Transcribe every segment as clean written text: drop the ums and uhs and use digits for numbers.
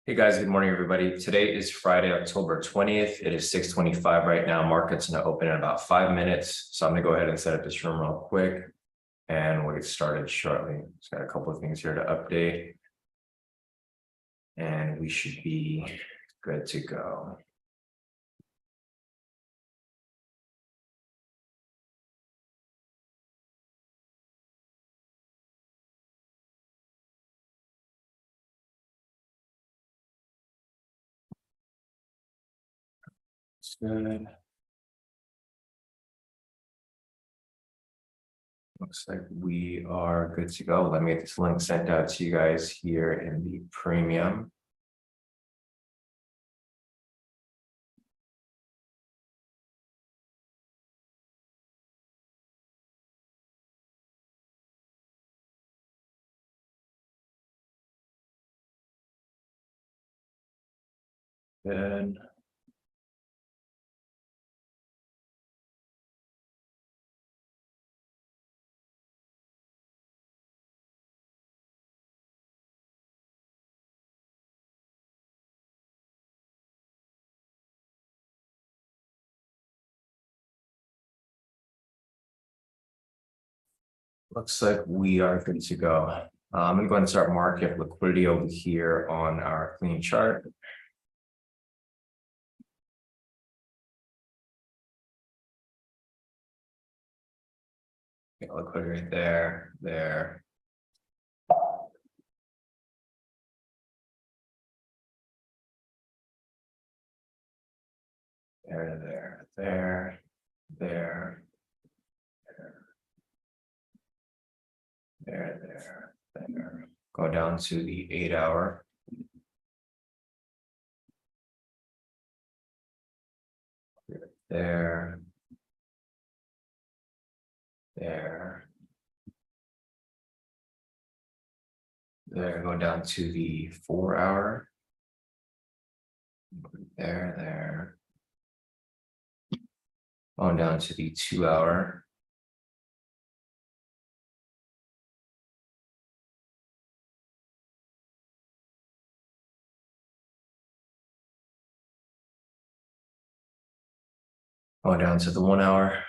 Hey guys, good morning, everybody. Today is Friday, October 20th. It is 6:25 right now. Market's going to open in about 5 minutes. So I'm going to go ahead and set up this room real quick and we'll get started shortly. Just got a couple of things here to update and we should be good to go. It's good. Looks like we are good to go. Let me get this link sent out to you guys here in the premium. Good. Looks like we are good to go. I'm going to go ahead and start market liquidity over here on our clean chart. Liquidity right there, there. There. Go down to the 8-hour. There. Go down to the 4-hour. There. Going down to the 2-hour. Going down to the 1-hour.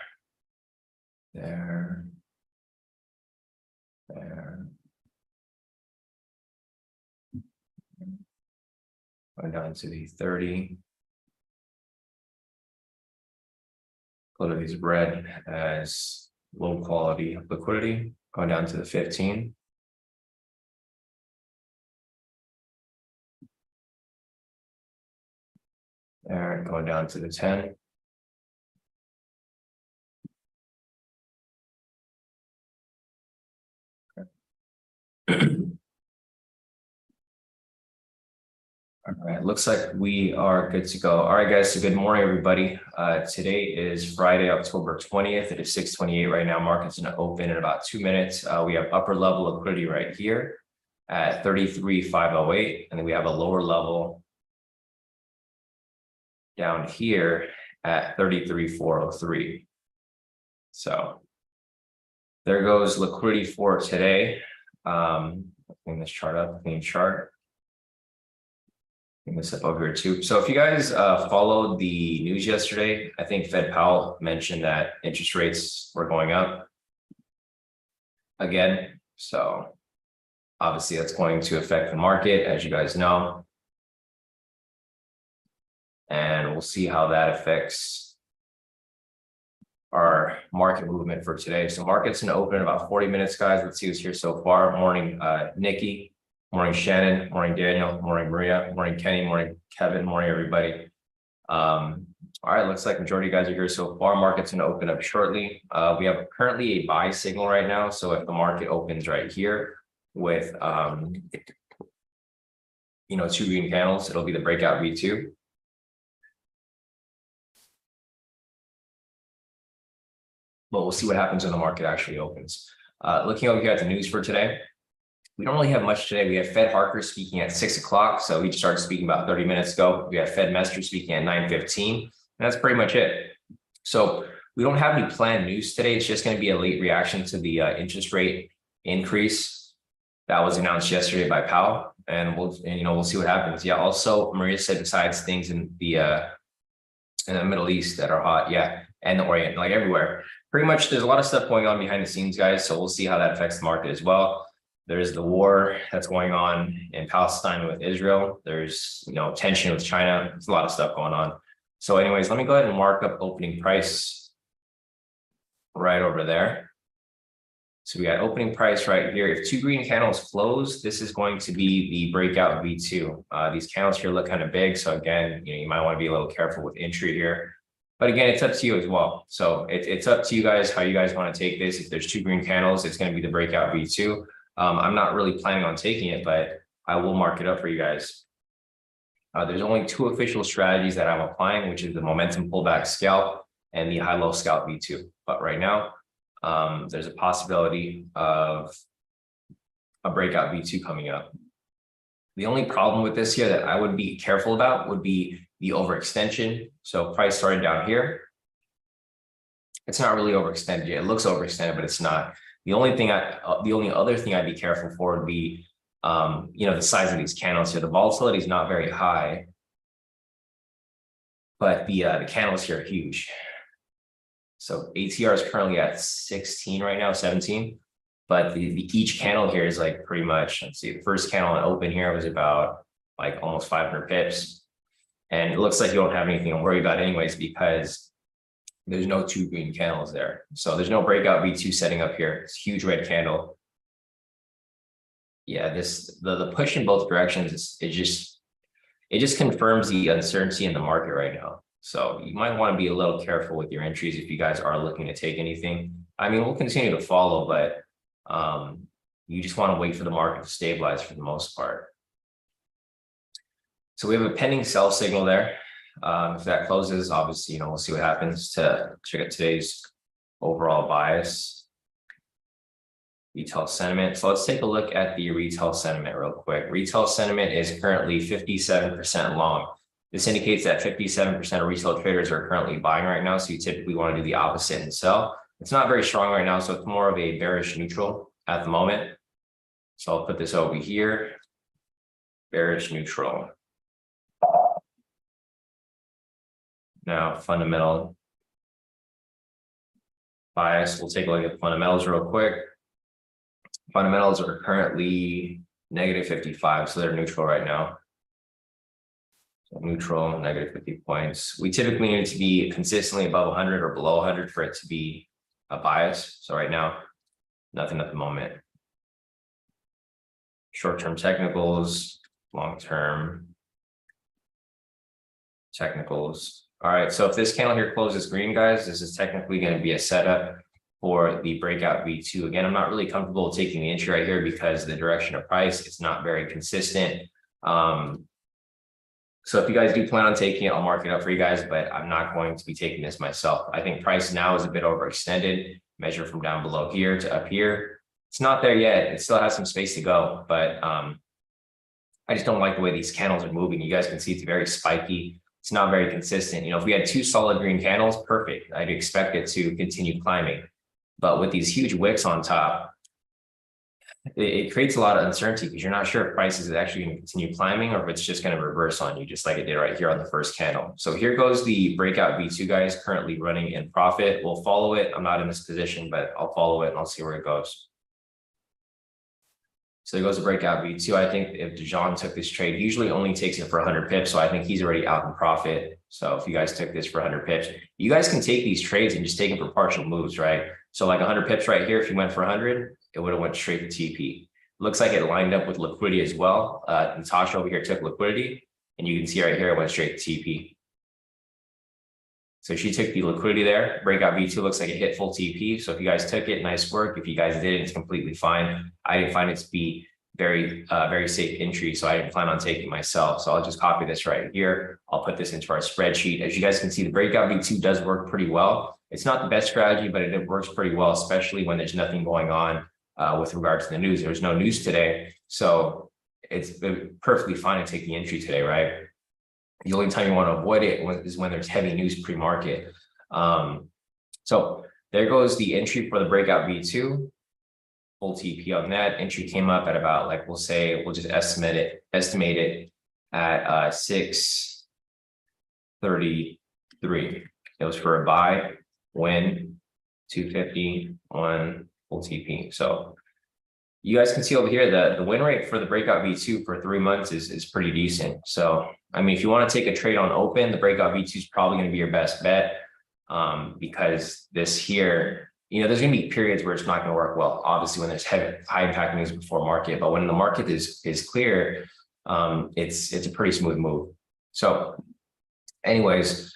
There. Going down to the 30. Liquidity is red as low quality liquidity. Going down to the 15. There, going down to the 10. All right, looks like we are good to go. All right, guys, so good morning, everybody. Today is Friday, October 20th. It is 6:28 right now. Market's going to open in about 2 minutes. We have upper level liquidity right here at 33,508, and then we have a lower level down here at 33,403. So there goes liquidity for today. Bring this chart up, clean chart. Bring this up over here too. So if you guys followed the news yesterday, I think Fed Powell mentioned that interest rates were going up again. So obviously that's going to affect the market, as you guys know. And we'll see how that affects our market movement for today. So market's going to open in about 40 minutes, guys. Let's see who's here so far. Morning, Nikki. Morning, Shannon. Morning, Daniel. Morning, Maria. Morning, Kenny. Morning, Kevin. Morning, everybody. All right, looks like majority of you guys are here so far. Market's going to open up shortly. We have currently a buy signal right now. So if the market opens right here with, 2 green candles, it'll be the breakout V2. But we'll see what happens when the market actually opens. Looking over here at the news for today, we don't really have much today. We have Fed Harker speaking at 6 o'clock. So he started speaking about 30 minutes ago. We have Fed Messer speaking at 9:15. And that's pretty much it. So we don't have any planned news today. It's just going to be a late reaction to the interest rate increase that was announced yesterday by Powell. and we'll see what happens. Yeah. Also, Maria said besides things in the Middle East that are hot, yeah, and the Orient, like everywhere. Pretty much, there's a lot of stuff going on behind the scenes, guys. So we'll see how that affects the market as well. There's the war that's going on in Palestine with Israel. There's tension with China. There's a lot of stuff going on. So, anyways, let me go ahead and mark up opening price right over there. So we got opening price right here. If two green candles close, this is going to be the breakout V2. These candles here look kind of big. So again, you might want to be a little careful with entry here. But again, it's up to you as well. So it's up to you guys how you guys want to take this. If there's two green candles, it's going to be the breakout V2. I'm not really planning on taking it, but I will mark it up for you guys. There's only two official strategies that I'm applying, which is the momentum pullback scalp and the high-low scalp V2. But right now, there's a possibility of a breakout V2 coming up. The only problem with this here that I would be careful about would be the overextension. So price started down here. It's not really overextended yet. It looks overextended, but it's not. The only other thing I'd be careful for would be, the size of these candles here. The volatility is not very high, but the candles here are huge. So ATR is currently at 16 right now, 17. But each candle here is like pretty much, let's see, the first candle on open here was about like almost 500 pips. And it looks like you don't have anything to worry about anyways, because there's no two green candles there. So there's no breakout V2 setting up here. It's a huge red candle. Yeah, the push in both directions, it just confirms the uncertainty in the market right now. So you might want to be a little careful with your entries if you guys are looking to take anything. I mean, we'll continue to follow, but you just want to wait for the market to stabilize for the most part. So we have a pending sell signal there. If that closes, obviously, we'll see what happens to check out today's overall bias. Retail sentiment. So let's take a look at the retail sentiment real quick. Retail sentiment is currently 57% long. This indicates that 57% of retail traders are currently buying right now. So you typically want to do the opposite and sell. It's not very strong right now, so it's more of a bearish neutral at the moment. So I'll put this over here. Bearish neutral. Now, fundamental bias. We'll take a look at the fundamentals real quick. Fundamentals are currently negative 55, so they're neutral right now. So neutral, negative 50 points. We typically need it to be consistently above 100 or below 100 for it to be a bias. So right now, nothing at the moment. Short-term technicals, long-term technicals. All right, so if this candle here closes green, guys, this is technically going to be a setup for the breakout V2. Again, I'm not really comfortable taking the entry right here because the direction of price is not very consistent. So if you guys do plan on taking it, I'll mark it up for you guys, but I'm not going to be taking this myself. I think price now is a bit overextended. Measure from down below here to up here. It's not there yet. It still has some space to go, but I just don't like the way these candles are moving. You guys can see it's very spiky. It's not very consistent. If we had two solid green candles, perfect. I'd expect it to continue climbing. But with these huge wicks on top, it creates a lot of uncertainty because you're not sure if price is actually going to continue climbing or if it's just going to reverse on you, just like it did right here on the first candle. So here goes the breakout V2, guys, currently running in profit. We'll follow it. I'm not in this position, but I'll follow it and I'll see where it goes. So there goes the breakout V2. I think if Dijon took this trade, he usually only takes it for 100 pips. So I think he's already out in profit. So if you guys took this for 100 pips, you guys can take these trades and just take them for partial moves, right? So like 100 pips right here, if you went for 100, it would have went straight to TP. Looks like it lined up with liquidity as well. Natasha over here took liquidity, and you can see right here, it went straight to TP. So she took the liquidity there. Breakout V2 looks like it hit full TP. So if you guys took it, nice work. If you guys didn't, it's completely fine. I didn't find it to be very safe entry, so I didn't plan on taking it myself. So I'll just copy this right here. I'll put this into our spreadsheet. As you guys can see, the breakout V2 does work pretty well. It's not the best strategy, but it works pretty well, especially when there's nothing going on with regards to the news. There's no news today, so it's perfectly fine to take the entry today, right? The only time you want to avoid it is when there's heavy news pre-market. So there goes the entry for the breakout V2. full TP on that. Entry came up at about, like, we'll just estimate it at 633. It was for a buy, win, 251 full TP. So you guys can see over here that the win rate for the breakout V2 for 3 months is pretty decent. So, I mean, if you want to take a trade on open, the breakout V2 is probably going to be your best bet, because this here, there's going to be periods where it's not going to work well. Obviously, when there's high impact moves before market, but when the market is clear, it's a pretty smooth move. So anyways,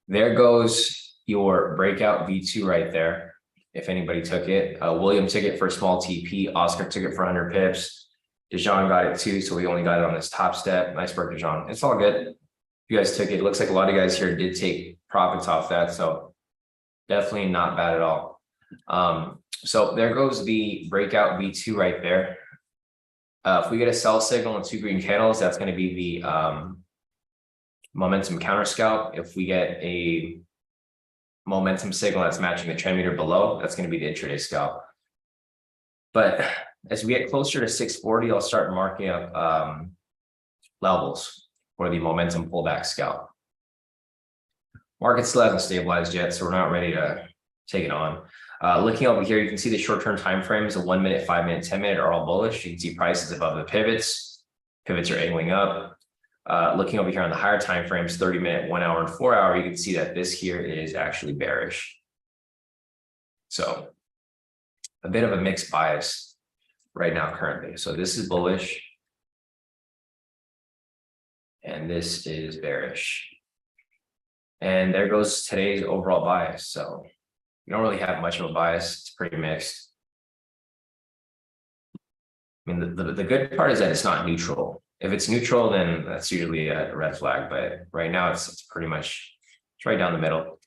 there goes your breakout V2 right there. If anybody took it, William took it for a small TP. Oscar took it for 100 pips. Dejan got it too, so we only got it on this top step. Nice work, Dejan. It's all good. You guys took it. It looks like a lot of guys here did take profits off that, so definitely not bad at all. So there goes the breakout V2 right there. If we get a sell signal and 2 green candles, that's going to be the momentum counter scalp. If we get a momentum signal that's matching the trend meter below, that's going to be the intraday scalp. But as we get closer to 640, I'll start marking up levels for the momentum pullback scalp. Market still hasn't stabilized yet, so we're not ready to take it on. Looking over here, you can see the short-term time frames, the 1 minute, 5 minute, 10 minute are all bullish. You can see prices above the pivots. Pivots are angling up. Looking over here on the higher time frames, 30 minute, 1 hour, and 4 hour, you can see that this here is actually bearish. So a bit of a mixed bias right now currently. So this is bullish, and this is bearish. And there goes today's overall bias. So we don't really have much of a bias. It's pretty mixed. I mean, the good part is that it's not neutral. If it's neutral, then that's usually a red flag. But right now, it's pretty much, it's right down the middle.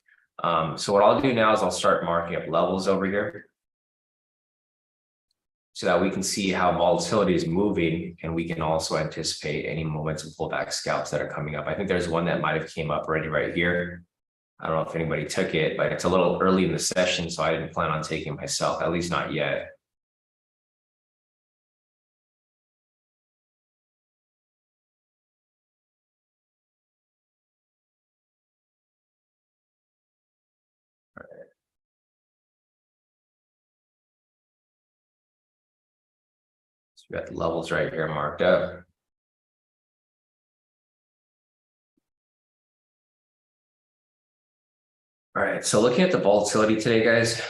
So what I'll do now is I'll start marking up levels over here so that we can see how volatility is moving, and we can also anticipate any momentum pullback scalps that are coming up. I think there's one that might have came up already right here. I don't know if anybody took it, but it's a little early in the session, so I didn't plan on taking it myself, at least not yet. All right. So we got the levels right here marked up. All right, so looking at the volatility today, guys,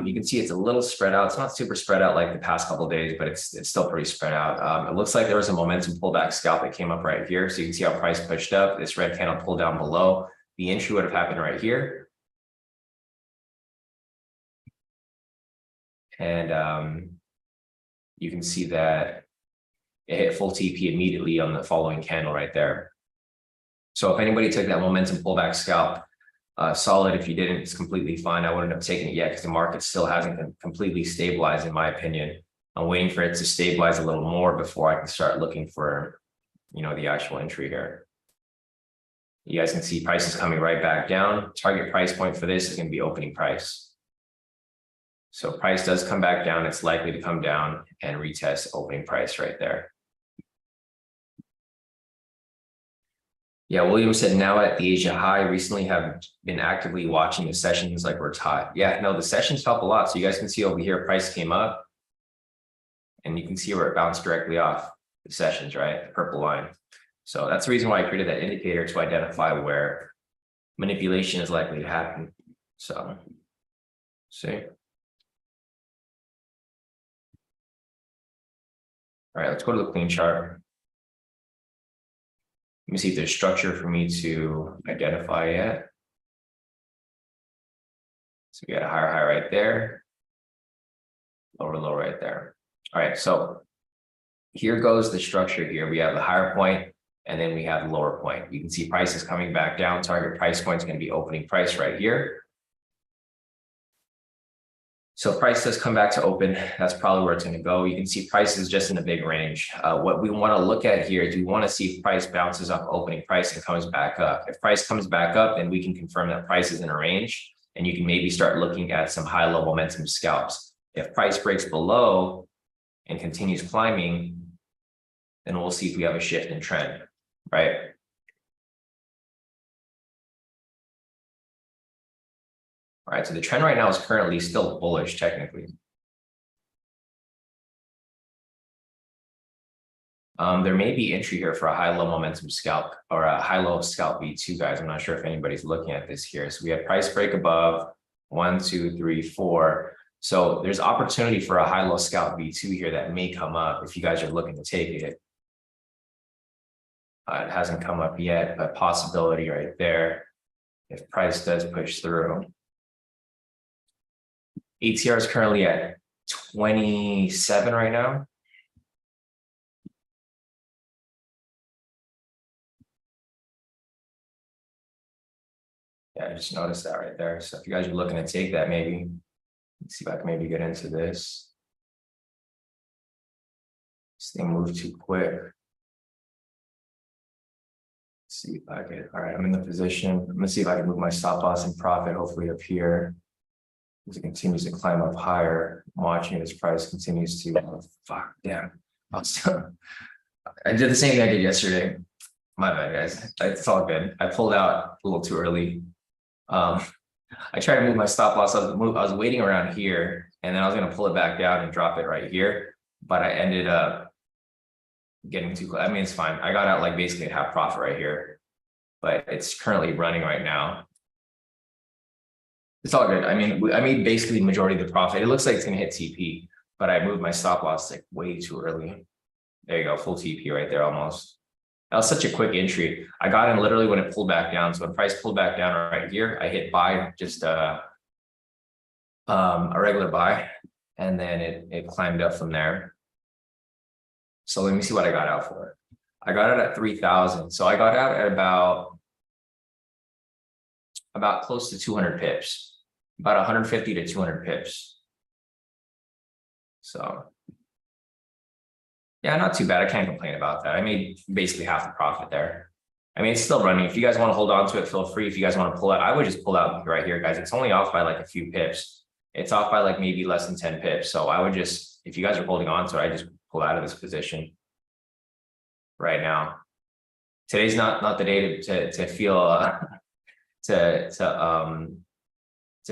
you can see it's a little spread out. It's not super spread out like the past couple of days, but it's still pretty spread out. It looks like there was a momentum pullback scalp that came up right here. So you can see how price pushed up. This red candle pulled down below. The entry would have happened right here. And you can see that it hit full TP immediately on the following candle right there. So if anybody took that momentum pullback scalp, solid. If you didn't, it's completely fine. I wouldn't have taken it yet because the market still hasn't completely stabilized, in my opinion. I'm waiting for it to stabilize a little more before I can start looking for, the actual entry here. You guys can see prices coming right back down. Target price point for this is going to be opening price. So price does come back down. It's likely to come down and retest opening price right there. Yeah, William said now at the Asia high, recently have been actively watching the sessions like where it's hot. Yeah, no, the sessions help a lot. So you guys can see over here, price came up and you can see where it bounced directly off the sessions, right? The purple line. So that's the reason why I created that indicator, to identify where manipulation is likely to happen. So, see. All right, let's go to the clean chart. Let me see if there's structure for me to identify yet. So we got a higher high right there, lower low right there. All right, so here goes the structure here. We have the higher point, and then we have the lower point. You can see prices coming back down. Target price point is going to be opening price right here. So price does come back to open. That's probably where it's going to go. You can see price is just in a big range. What we want to look at here is we want to see if price bounces off opening price and comes back up. If price comes back up, then we can confirm that price is in a range, and you can maybe start looking at some high level momentum scalps. If price breaks below and continues climbing, then we'll see if we have a shift in trend, right? All right, so the trend right now is currently still bullish technically. There may be entry here for a high-low momentum scalp or a high-low scalp V2, guys. I'm not sure if anybody's looking at this here. So we have price break above 1, 2, 3, 4. So there's opportunity for a high-low scalp V2 here that may come up if you guys are looking to take it. It hasn't come up yet, but possibility right there if price does push through. ATR is currently at 27 right now. Yeah, I just noticed that right there. So if you guys are looking to take that, maybe let's see if I can maybe get into this. This thing moved too quick. Let's see if I can. All right, I'm in the position. I'm gonna see if I can move my stop loss and profit, hopefully up here. As it continues to climb up higher, I'm watching this price continues to I did the same thing I did yesterday. My bad, guys. It's all good. I pulled out a little too early. I tried to move my stop loss. I was waiting around here, and then I was going to pull it back down and drop it right here, but I ended up getting too close. I mean, it's fine. I got out like basically at half profit right here, but it's currently running right now. It's all good. I mean, I made basically the majority of the profit. It looks like it's going to hit TP, but I moved my stop loss like way too early. There you go, full TP right there almost. That was such a quick entry. I got in literally when it pulled back down. So when price pulled back down right here, I hit buy, just a regular buy, and then it climbed up from there. So let me see what I got out for. I got it at 3,000. So I got out at about close to 200 pips, about 150 to 200 pips. So yeah, not too bad. I can't complain about that. I made basically half the profit there. I mean, it's still running. If you guys want to hold on to it, feel free. If you guys want to pull out, I would just pull out right here, guys. It's only off by like a few pips. It's off by like maybe less than 10 pips. So I would just, if you guys are holding on to it, I just pull out of this position right now. Today's not the day to feel to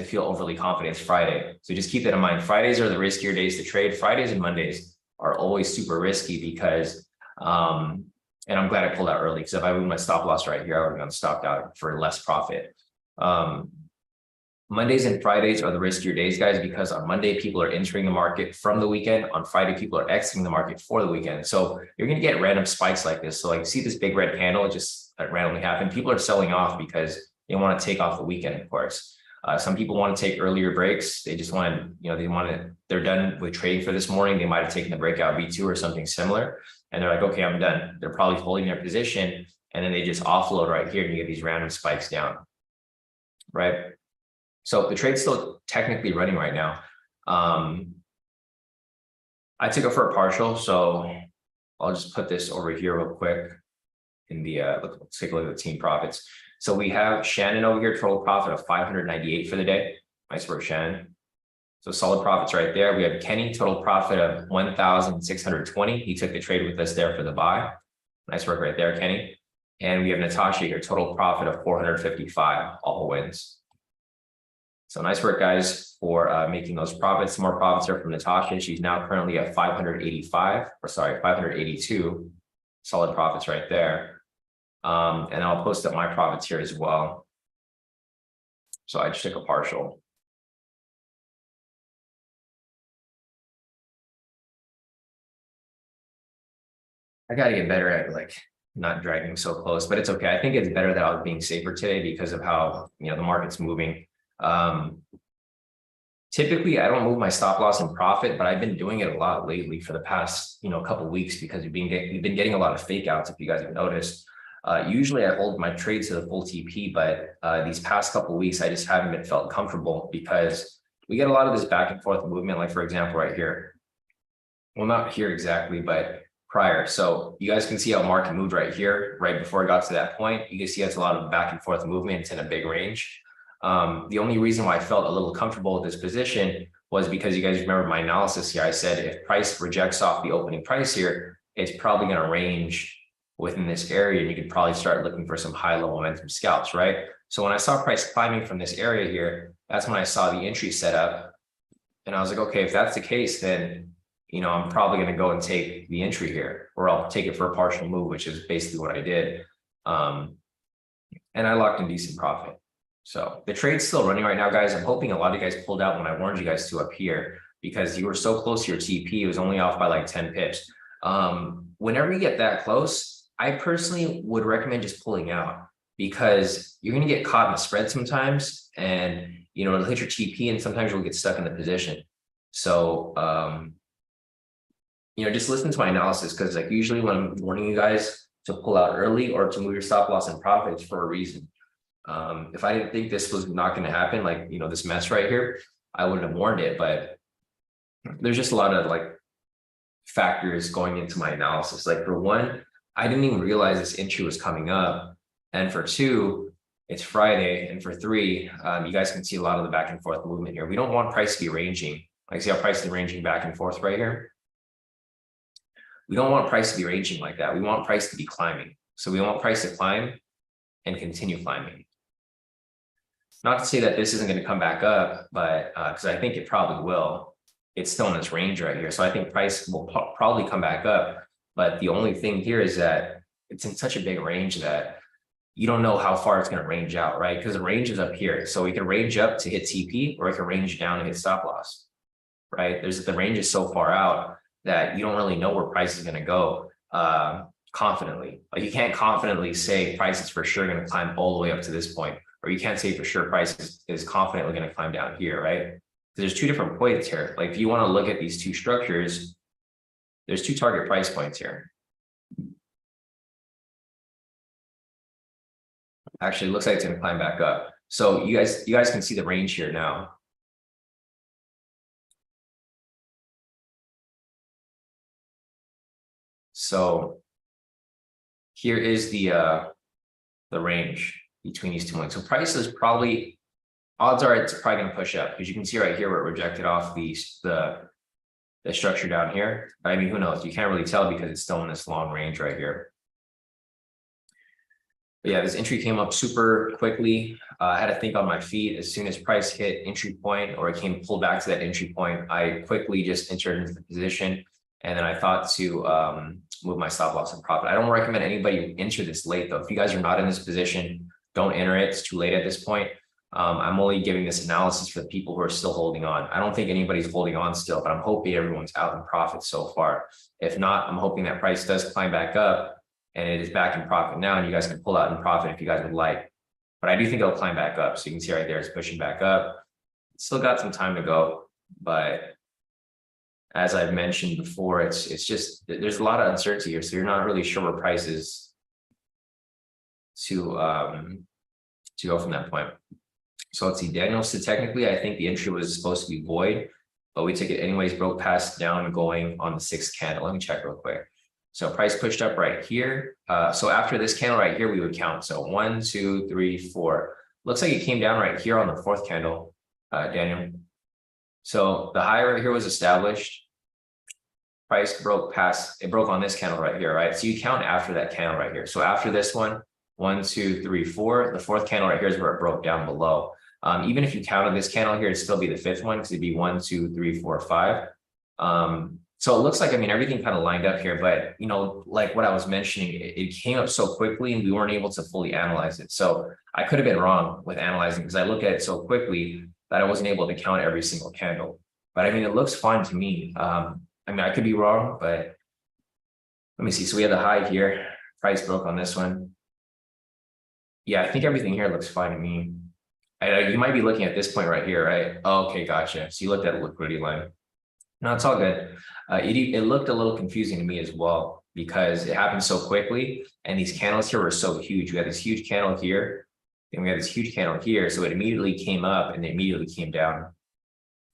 feel overly confident. It's Friday. So just keep that in mind. Fridays are the riskier days to trade. Fridays and Mondays are always super risky because, and I'm glad I pulled out early because if I moved my stop loss right here, I would have gone stopped out for less profit. Mondays and Fridays are the riskier days, guys, because on Monday, people are entering the market from the weekend. On Friday, people are exiting the market for the weekend. So you're going to get random spikes like this. So like, see this big red candle, it just randomly happened. People are selling off because they want to take off the weekend, of course. Some people want to take earlier breaks. They just want to, they're done with trading for this morning. They might have taken the breakout V2 or something similar. And they're like, okay, I'm done. They're probably holding their position. And then they just offload right here and you get these random spikes down, right? So the trade's still technically running right now. I took it for a partial. So I'll just put this over here real quick in the, let's take a look at the team profits. So we have Shannon over here, total profit of 598 for the day. Nice work, Shannon. So solid profits right there. We have Kenny, total profit of 1,620. He took the trade with us there for the buy. Nice work right there, Kenny. And we have Natasha here, total profit of 455, all wins. So nice work, guys, for making those profits. Some more profits are from Natasha. She's now currently at 582. Solid profits right there. And I'll post up my profits here as well. So I just took a partial. I got to get better at like not dragging so close, but it's okay. I think it's better that I was being safer today because of how, the market's moving. Typically, I don't move my stop loss and profit, but I've been doing it a lot lately for the past, couple of weeks because we've been getting a lot of fake outs, if you guys have noticed. Usually I hold my trades to the full TP, but these past couple of weeks, I just haven't felt comfortable because we get a lot of this back and forth movement, like for example, right here. Well, not here exactly, but prior. So you guys can see how market moved right here, right before it got to that point. You can see it's a lot of back and forth movement in a big range. The only reason why I felt a little comfortable with this position was because you guys remember my analysis here. I said if price rejects off the opening price here, it's probably going to range within this area, and you could probably start looking for some high level momentum scalps, right? So when I saw price climbing from this area here, that's when I saw the entry set up, and I was like, okay, if that's the case, then I'm probably going to go and take the entry here, or I'll take it for a partial move, which is basically what I did. And I locked in decent profit. So the trade's still running right now, guys. I'm hoping a lot of you guys pulled out when I warned you guys to up here, because you were so close to your TP. It was only off by like 10 pips. Whenever you get that close, I personally would recommend just pulling out, because you're going to get caught in the spread sometimes, and it'll hit your TP, and sometimes you'll get stuck in the position. So just listen to my analysis, because like usually when I'm warning you guys to pull out early or to move your stop loss and profits for a reason. If I didn't think this was not going to happen, like this mess right here, I wouldn't have warned it. But there's just a lot of like factors going into my analysis. Like for one, I didn't even realize this entry was coming up, and for two, it's Friday, and for three, you guys can see a lot of the back and forth movement here. We don't want price to be ranging. Like see how price is ranging back and forth right here. We don't want price to be ranging like that. We want price to be climbing. So we want price to climb and continue climbing. Not to say that this isn't going to come back up, but because I think it probably will. It's still in this range right here. So I think price will probably come back up. But the only thing here is that it's in such a big range that you don't know how far it's going to range out, right? Because the range is up here. So we can range up to hit TP, or it can range down to hit stop loss, right? The range is so far out that you don't really know where price is going to go confidently. Like you can't confidently say price is for sure going to climb all the way up to this point, or you can't say for sure price is confidently going to climb down here, right? There's two different points here. Like if you want to look at these two structures, there's two target price points here. Actually, it looks like it's going to climb back up. So you guys can see the range here now. So here is the range between these two points. So price is probably, odds are it's probably going to push up, because you can see right here where it rejected off the structure down here. I mean, who knows? You can't really tell because it's still in this long range right here. But yeah, this entry came up super quickly. I had to think on my feet. As soon as price hit entry point, or it pulled back to that entry point, I quickly just entered into the position. And then I thought to move my stop loss and profit. I don't recommend anybody enter this late though. If you guys are not in this position, don't enter it. It's too late at this point. I'm only giving this analysis for the people who are still holding on. I don't think anybody's holding on still, but I'm hoping everyone's out in profit so far. If not, I'm hoping that price does climb back up and it is back in profit now, and you guys can pull out in profit if you guys would like. But I do think it'll climb back up. So you can see right there, it's pushing back up. Still got some time to go, but as I've mentioned before, it's just, there's a lot of uncertainty here. So you're not really sure where price is to go from that point. So let's see, Daniel. So technically, I think the entry was supposed to be void, but we took it anyways, broke past down going on the 6th candle. Let me check real quick. So price pushed up right here. So after this candle right here, we would count. So 1, 2, 3, 4. Looks like it came down right here on the 4th candle, Daniel. So the high right here was established. Price broke past, it broke on this candle right here, right? So you count after that candle right here. So after this one, 1, 2, 3, 4, the 4th candle right here is where it broke down below. Even if you counted this candle here, it'd still be the 5th one, because it'd be 1, 2, 3, 4, 5. So it looks like, I mean, everything kind of lined up here, but like what I was mentioning, it came up so quickly and we weren't able to fully analyze it. So I could have been wrong with analyzing, because I looked at it so quickly that I wasn't able to count every single candle. But I mean, it looks fine to me. I mean, I could be wrong, but let me see. So we have the high here, price broke on this one. Yeah, I think everything here looks fine to me. You might be looking at this point right here, right? Oh, okay, gotcha. So you looked at the liquidity line. No, it's all good. It looked a little confusing to me as well, because it happened so quickly, and these candles here were so huge. We had this huge candle here, and we had this huge candle here. So it immediately came up and it immediately came down.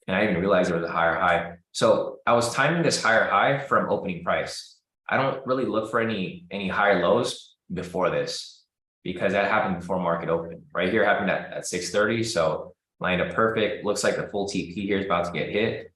And I didn't realize there was a higher high. So I was timing this higher high from opening price. I don't really look for any higher lows before this, because that happened before market open. Right here happened at 6:30. So lined up perfect. Looks like the full TP here is about to get hit.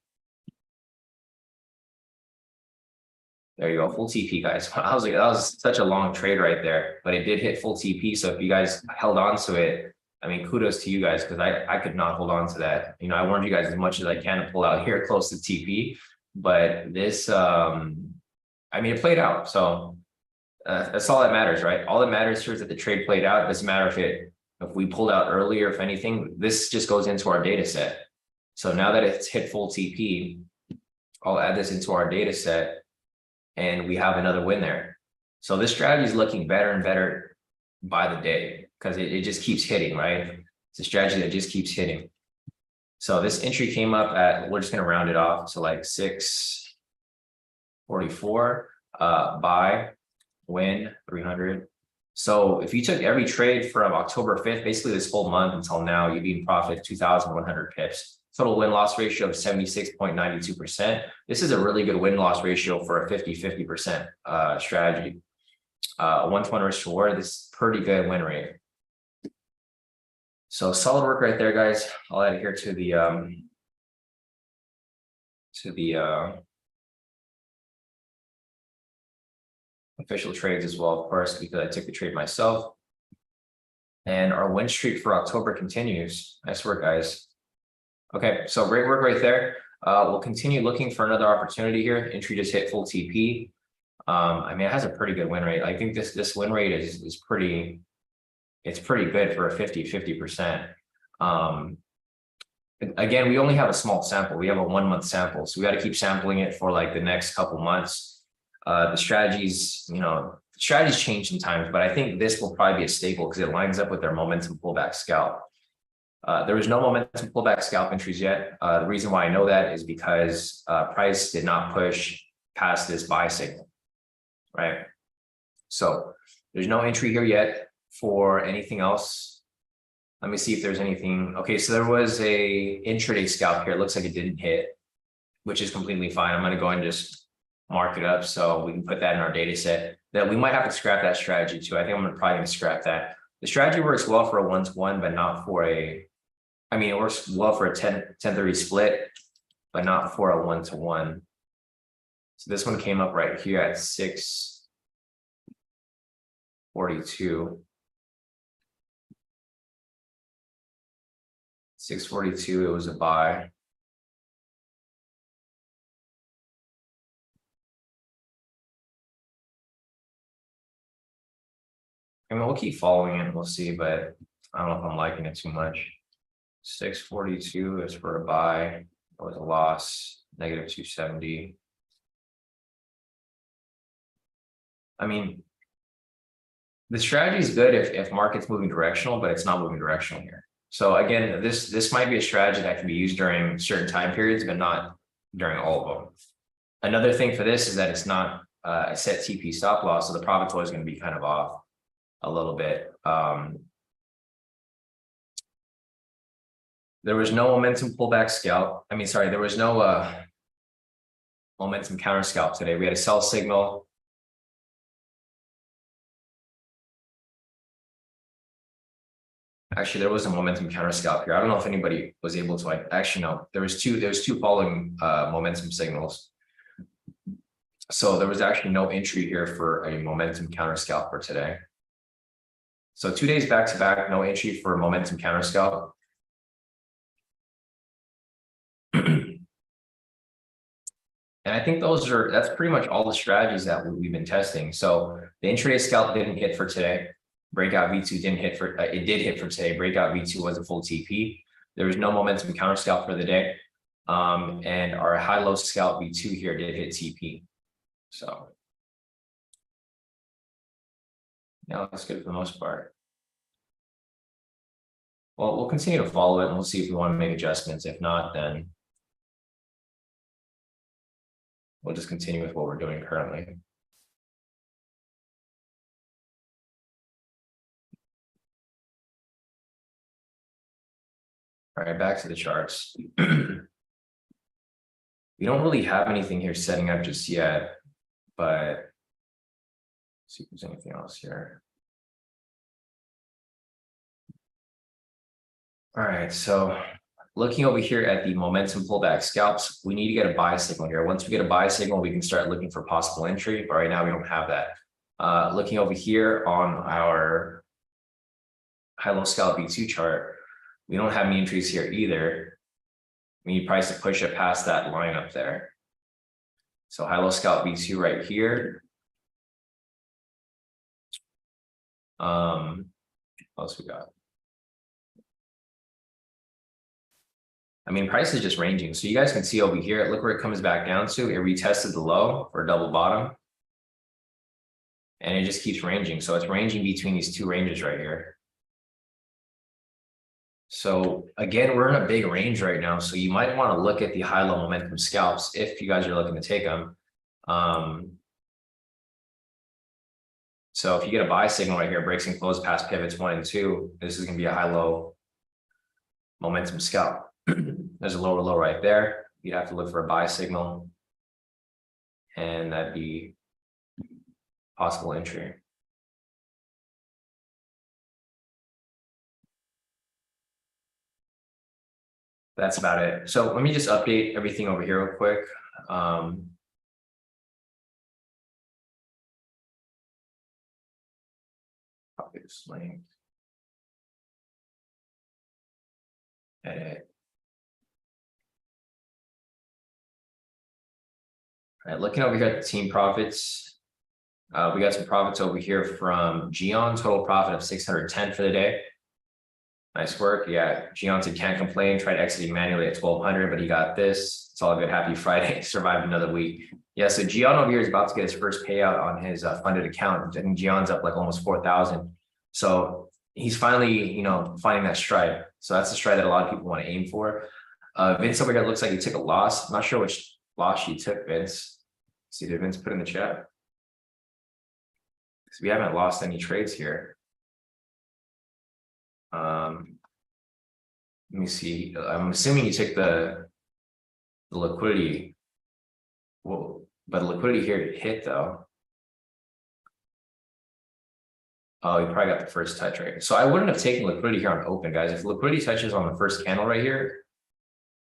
There you go, full TP, guys. I was like, that was such a long trade right there, but it did hit full TP. So if you guys held on to it, I mean, kudos to you guys, because I could not hold on to that. You know, I warned you guys as much as I can to pull out here close to TP, but this, I mean, it played out. So that's all that matters, right? All that matters here is that the trade played out. It doesn't matter if we pulled out earlier, if anything, this just goes into our data set. So now that it's hit full TP, I'll add this into our data set and we have another win there. So this strategy is looking better and better by the day because it just keeps hitting, right? It's a strategy that just keeps hitting. So this entry came up at, we're just going to round it off. So like 644, buy, win 300. So if you took every trade from October 5th, basically this whole month until now, you'd be in profit 2,100 pips. Total win-loss ratio of 76.92%. This is a really good win-loss ratio for a 50-50% strategy. 1-to-1 risk reward, this is pretty good win rate. So solid work right there, guys. I'll add it here to the official trades as well, of course, because I took the trade myself. And our win streak for October continues. Nice work, guys. Okay, so great work right there. We'll continue looking for another opportunity here. Entry just hit full TP. I mean, it has a pretty good win rate. I think this win rate is pretty, it's pretty good for a 50-50%. Again, we only have a small sample. We have a 1-month sample, so we got to keep sampling it for like the next couple months. The strategies, you know, strategies change sometimes, but I think this will probably be a staple because it lines up with their momentum pullback scalp. There was no momentum pullback scalp entries yet. The reason why I know that is because price did not push past this buy signal, right? So there's no entry here yet for anything else. Let me see if there's anything. Okay, so there was a intraday scalp here. It looks like it didn't hit, which is completely fine. I'm going to go and just mark it up so we can put that in our data set. That we might have to scrap that strategy too. I think I'm probably going to scrap that. The strategy works well for a 1-to-1, but not for a, I mean, it works well for a 10-30 split, but not for a 1-to-1. So this one came up right here at 642. 642, it was a buy. I mean, we'll keep following it, we'll see, but I don't know if I'm liking it too much. 642 is for a buy. It was a loss, negative 270. I mean, the strategy is good if market's moving directional, but it's not moving directional here. So again, this might be a strategy that can be used during certain time periods, but not during all of them. Another thing for this is that it's not a set TP stop loss, so the profit's always going to be kind of off a little bit. There was no momentum pullback scalp. I mean, sorry, there was no momentum counter scalp today. We had a sell signal. Actually, there was a momentum counter scalp here. I don't know if anybody was able to actually no, there was two following momentum signals. So there was actually no entry here for a momentum counter scalp for today. So 2 days back to back, no entry for momentum counter scalp. And I think that's pretty much all the strategies that we've been testing. So the intraday scalp didn't hit for today. Breakout V2 didn't hit for, it did hit for today. Breakout V2 was a full TP. There was no momentum counter scalp for the day. And our high-low scalp V2 here did hit TP. So yeah, that's good for the most part. Well, we'll continue to follow it and we'll see if we want to make adjustments. If not, then we'll just continue with what we're doing currently. All right, back to the charts. We don't really have anything here setting up just yet, but let's see if there's anything else here. All right, so looking over here at the momentum pullback scalps, we need to get a buy signal here. Once we get a buy signal, we can start looking for possible entry, but right now we don't have that. Looking over here on our high-low scalp V2 chart, we don't have any entries here either. We need price to push it past that line up there. So high-low scalp V2 right here. What else we got? I mean, price is just ranging. So you guys can see over here, look where it comes back down to. It retested the low for a double bottom. And it just keeps ranging. So it's ranging between these two ranges right here. So again, we're in a big range right now. So you might want to look at the high-low momentum scalps if you guys are looking to take them. So if you get a buy signal right here, breaks and close past pivots 1 and 2, this is going to be a high-low momentum scalp. There's a lower low right there. You'd have to look for a buy signal, and that'd be possible entry. That's about it. So let me just update everything over here real quick. Copy this link. Edit. All right, looking over here at the team profits, we got some profits over here from Gion, total profit of 610 for the day. Nice work. Yeah, Gion said can't complain, tried exiting manually at 1200, but he got this. It's all good. Happy Friday. Survived another week. Yeah, so Gion over here is about to get his first payout on his funded account. I think Gion's up like almost 4,000. So he's finally, you know, finding that stride. So that's the stride that a lot of people want to aim for. Vince over here looks like he took a loss. I'm not sure which loss you took, Vince. See, did Vince put in the chat? Because we haven't lost any trades here. Let me see. I'm assuming you took the liquidity. Well, but the liquidity here hit though. Oh, you probably got the first touch right. So I wouldn't have taken liquidity here on open, guys. If liquidity touches on the first candle right here,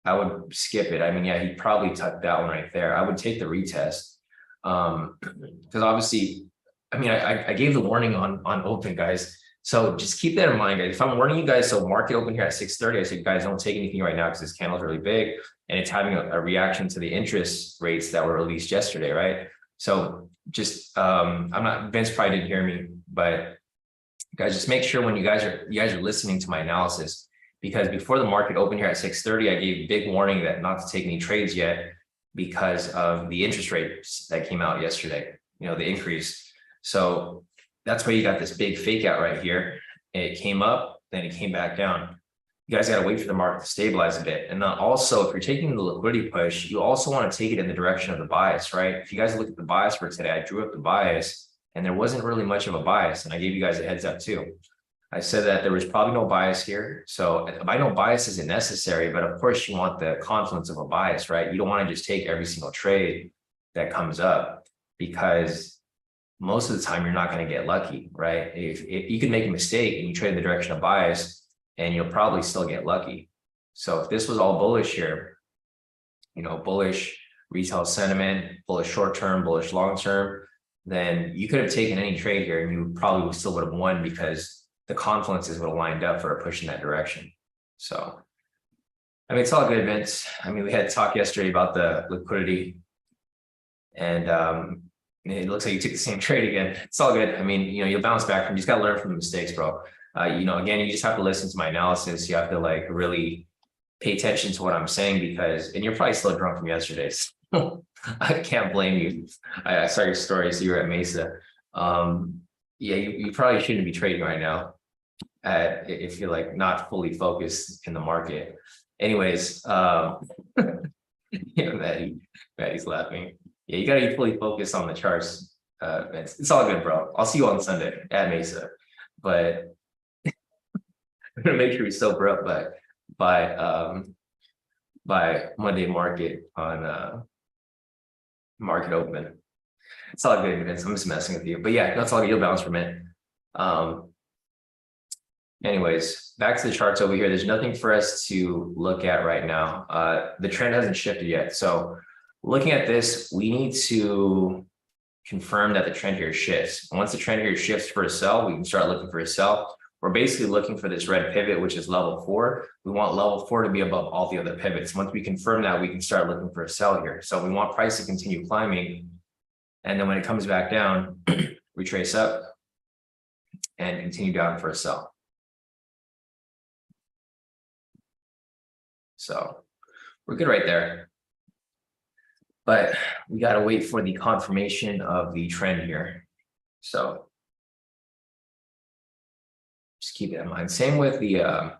I would skip it. I mean, yeah, he probably tucked that one right there. I would take the retest. Because obviously, I mean, I gave the warning on open, guys. So just keep that in mind, guys. If I'm warning you guys, so market open here at 6:30, I said, guys, don't take anything right now because this candle is really big and it's having a reaction to the interest rates that were released yesterday, right? So just, Vince probably didn't hear me, but guys, just make sure when you guys are listening to my analysis, because before the market opened here at 6:30, I gave a big warning that not to take any trades yet because of the interest rates that came out yesterday, you know, the increase. So that's why you got this big fake out right here. It came up, then it came back down. You guys got to wait for the market to stabilize a bit. And then also, if you're taking the liquidity push, you also want to take it in the direction of the bias, right? If you guys look at the bias for today, I drew up the bias and there wasn't really much of a bias. And I gave you guys a heads up too. I said that there was probably no bias here. So by no bias isn't necessary, but of course you want the confluence of a bias, right? You don't want to just take every single trade that comes up, because most of the time you're not going to get lucky, right? If you can make a mistake and you trade in the direction of bias, and you'll probably still get lucky. So if this was all bullish here, you know, bullish retail sentiment, bullish short-term, bullish long-term, then you could have taken any trade here and you probably still would have won because the confluences would have lined up for a push in that direction. So, I mean, it's all good, Vince. I mean, we had talk yesterday about the liquidity, and it looks like you took the same trade again. It's all good. I mean, you know, you'll bounce back. You just got to learn from the mistakes, bro. You know, again, you just have to listen to my analysis. You have to like really pay attention to what I'm saying, because, and you're probably still drunk from yesterday. So I can't blame you. I saw your story. So you were at Mesa. Yeah, you probably shouldn't be trading right now if you're like not fully focused in the market. Anyways, yeah, Maddie's laughing. Yeah, you gotta be fully focused on the charts. It's all good, bro. I'll see you on Sunday at Mesa, but I'm gonna make sure we sober up by Monday market on market open. It's all good, Vince. I'm just messing with you, but yeah, that's all good. You'll bounce from it. Anyways, back to the charts over here. There's nothing for us to look at right now. The trend hasn't shifted yet. So looking at this, we need to confirm that the trend here shifts. Once the trend here shifts for a sell, we can start looking for a sell. We're basically looking for this red pivot, which is level 4. We want level 4 to be above all the other pivots. Once we confirm that, we can start looking for a sell here. So we want price to continue climbing. And then when it comes back down, retrace up and continue down for a sell. So we're good right there. But we got to wait for the confirmation of the trend here. So just keep it in mind. Same with the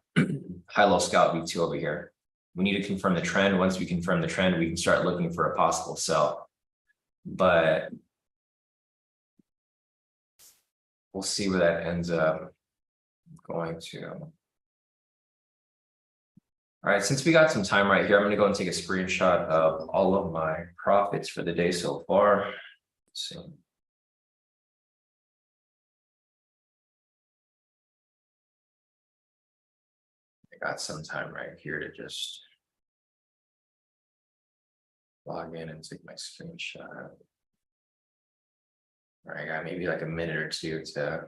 high-low scalp V2 over here. We need to confirm the trend. Once we confirm the trend, we can start looking for a possible sell. But we'll see where that ends up going to. All right, since we got some time right here, I'm going to go and take a screenshot of all of my profits for the day so far. So I got some time right here to just log in and take my screenshot. All right, I got maybe like a minute or two to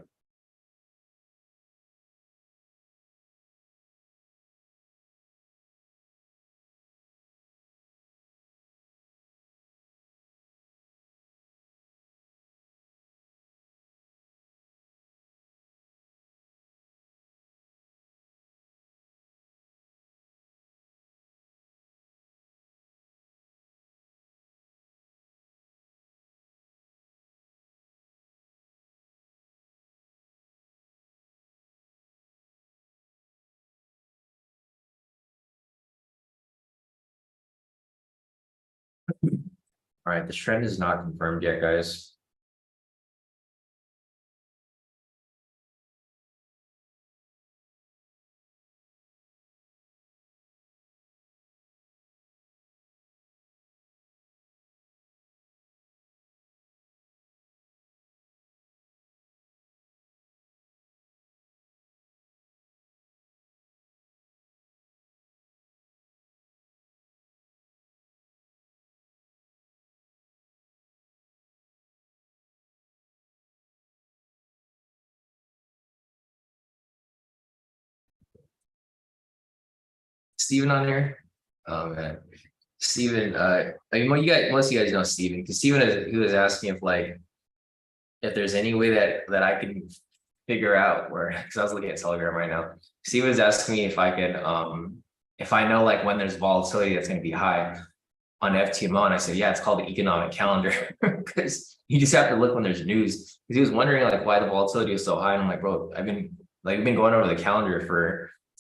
all right, the trend is not confirmed yet, guys. Steven on there? Oh man. Steven, I mean, well, most of you guys know Steven, because Steven he was asking if there's any way that I can figure out where, because I was looking at Telegram right now. Steven was asking me if I could if I know like when there's volatility that's going to be high on FTMO, and I said, yeah, it's called the economic calendar, because you just have to look when there's news. Because he was wondering like why the volatility is so high, and I'm like, bro, we've been going over the calendar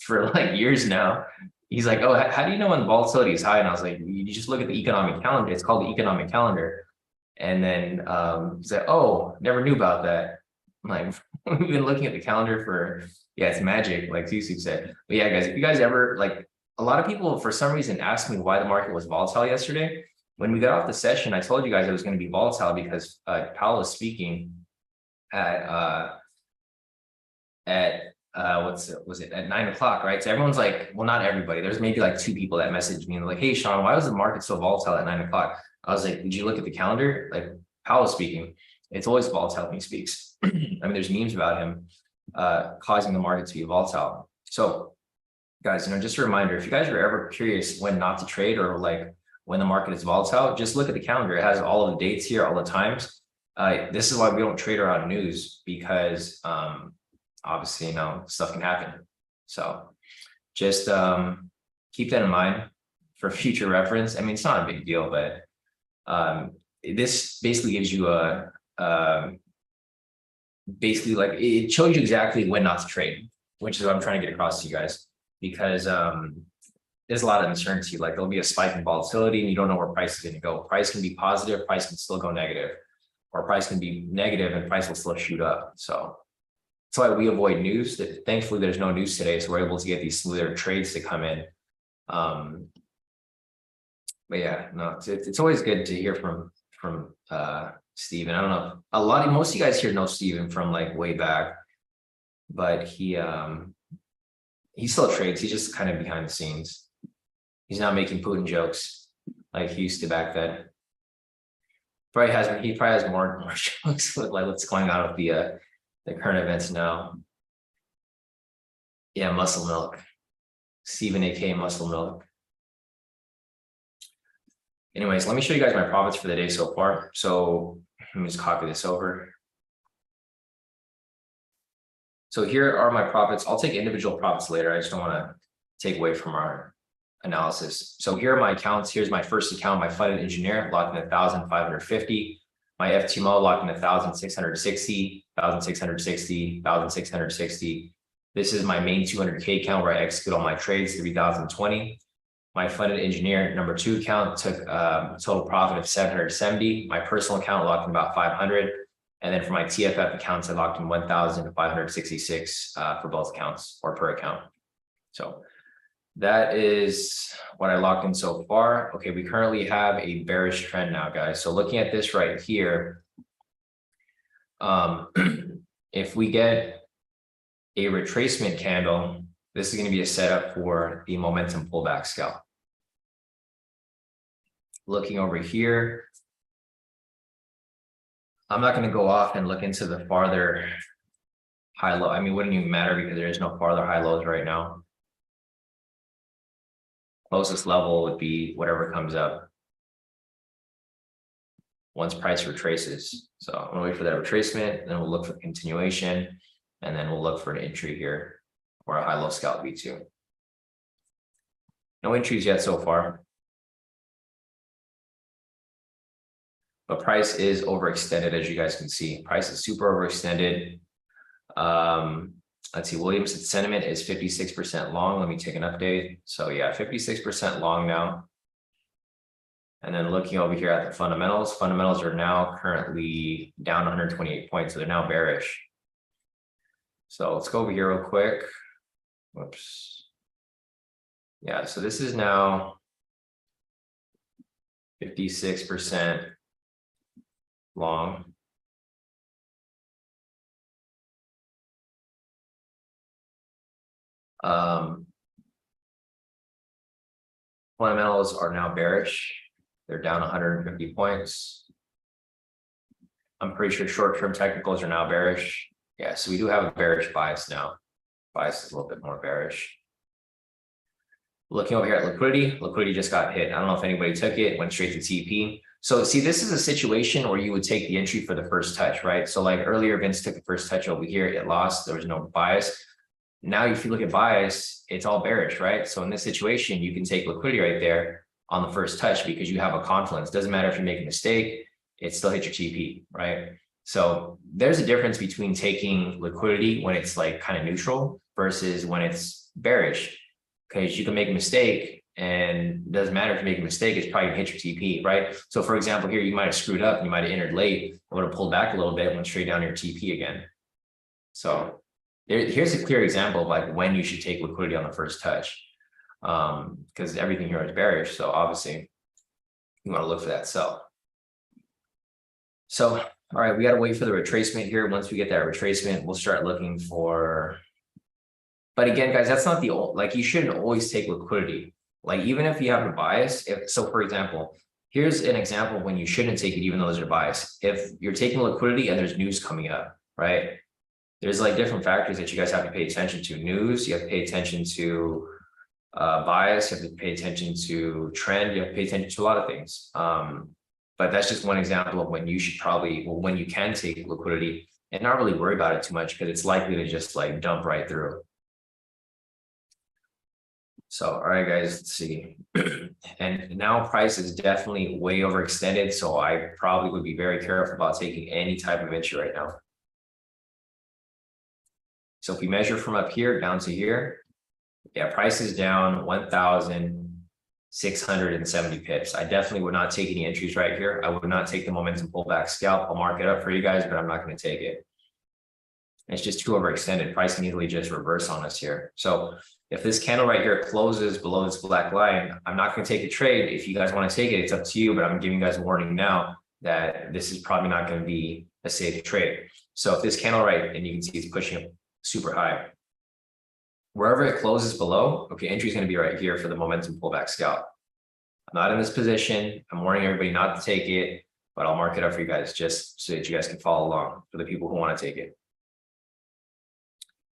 for like years now. He's like, oh, how do you know when volatility is high? And I was like, you just look at the economic calendar. It's called the economic calendar. And then he's like, oh, never knew about that. I'm like, we've been looking at the calendar for, yeah, it's magic, like Susu said. But yeah, guys, if you guys ever, like, a lot of people for some reason asked me why the market was volatile yesterday. When we got off the session, I told you guys it was going to be volatile because Powell was speaking at was it at 9 o'clock, right? So everyone's like, well, not everybody. There's maybe like 2 people that messaged me and like, hey, Sean, why was the market so volatile at 9 o'clock? I was like, did you look at the calendar? Like Powell speaking, it's always volatile when he speaks. I mean, there's memes about him causing the market to be volatile. So guys, just a reminder, if you guys are ever curious when not to trade or like when the market is volatile, just look at the calendar. It has all of the dates here, all the times. This is why we don't trade around news, because obviously, stuff can happen. So just keep that in mind for future reference. I mean, it's not a big deal, but this basically gives you basically like it shows you exactly when not to trade, which is what I'm trying to get across to you guys, because there's a lot of uncertainty. Like there'll be a spike in volatility and you don't know where price is going to go. Price can be positive, price can still go negative, or price can be negative and price will still shoot up. So that's why we avoid news. Thankfully, there's no news today, so we're able to get these smoother trades to come in. But yeah, no, it's always good to hear from Steven. I don't know, most of you guys here know Steven from like way back, but he he still trades. He's just kind of behind the scenes. He's not making Putin jokes like he used to back then. He probably has more jokes with like what's going on with the current events now. Yeah, muscle milk. Stephen AK Muscle Milk. Anyways, let me show you guys my profits for the day so far. So let me just copy this over. So here are my profits. I'll take individual profits later. I just don't want to take away from our analysis. So here are my accounts. Here's my first account, my funded engineer, locked in 1,550. My FTMO locked in 1,660, 1,660, 1,660. This is my main 200K account where I execute all my trades, 3,020. My funded engineer number 2 account took a total profit of 770. My personal account locked in about 500. And then for my TFF accounts, I locked in 1,566 for both accounts or per account. So that is what I locked in so far. Okay, we currently have a bearish trend now, guys. So looking at this right here, if we get a retracement candle, this is going to be a setup for the momentum pullback scalp. Looking over here, I'm not going to go off and look into the farther high low. I mean, it wouldn't even matter because there is no farther high lows right now. Closest level would be whatever comes up once price retraces. So I'm going to wait for that retracement, then we'll look for continuation, and then we'll look for an entry here or a high-low scalp V2. No entries yet so far. But price is overextended, as you guys can see. Price is super overextended. Let's see, Williams' sentiment is 56% long. Let me take an update. So yeah, 56% long now. And then looking over here at the fundamentals, fundamentals are now currently down 128 points. So they're now bearish. So let's go over here real quick. Whoops. Yeah, so this is now 56% long. Fundamentals are now bearish. They're down 150 points. I'm pretty sure short-term technicals are now bearish. Yeah, so we do have a bearish bias now. Bias is a little bit more bearish. Looking over here at liquidity, liquidity just got hit. I don't know if anybody took it, went straight to TP. So see, this is a situation where you would take the entry for the first touch, right? So like earlier, Vince took the first touch over here, it lost, there was no bias. Now, if you look at bias, it's all bearish, right? So in this situation, you can take liquidity right there on the first touch because you have a confluence. Doesn't matter if you make a mistake, it still hits your TP, right? So there's a difference between taking liquidity when it's like kind of neutral versus when it's bearish, because you can make a mistake and it doesn't matter if you make a mistake, it's probably gonna hit your TP, right? So for example, here you might have screwed up, you might have entered late, it would have pulled back a little bit, went straight down to your TP again. So here's a clear example of like when you should take liquidity on the first touch, because everything here is bearish. So obviously you want to look for that sell. So, all right, we got to wait for the retracement here. Once we get that retracement, we'll start looking for, but again, guys, that's not the old, like you shouldn't always take liquidity. Like even if you have a bias, so for example, here's an example of when you shouldn't take it, even though there's a bias. If you're taking liquidity and there's news coming up, right? There's like different factors that you guys have to pay attention to. News, you have to pay attention to bias, you have to pay attention to trend, you have to pay attention to a lot of things. But that's just one example of when you should probably, well, when you can take liquidity and not really worry about it too much because it's likely to just like dump right through. So, all right, guys, let's see. And now price is definitely way overextended. So I probably would be very careful about taking any type of entry right now. So if we measure from up here down to here, yeah, price is down 1,670 pips. I definitely would not take any entries right here. I would not take the momentum pullback scalp. I'll mark it up for you guys, but I'm not going to take it. It's just too overextended. Price can easily just reverse on us here. So if this candle right here closes below this black line, I'm not going to take a trade. If you guys want to take it, it's up to you, but I'm giving you guys a warning now that this is probably not going to be a safe trade. So if this candle right, and you can see it's pushing up super high. wherever it closes below, okay, entry is going to be right here for the momentum pullback scalp. I'm not in this position. I'm warning everybody not to take it, but I'll mark it up for you guys just so that you guys can follow along for the people who want to take it.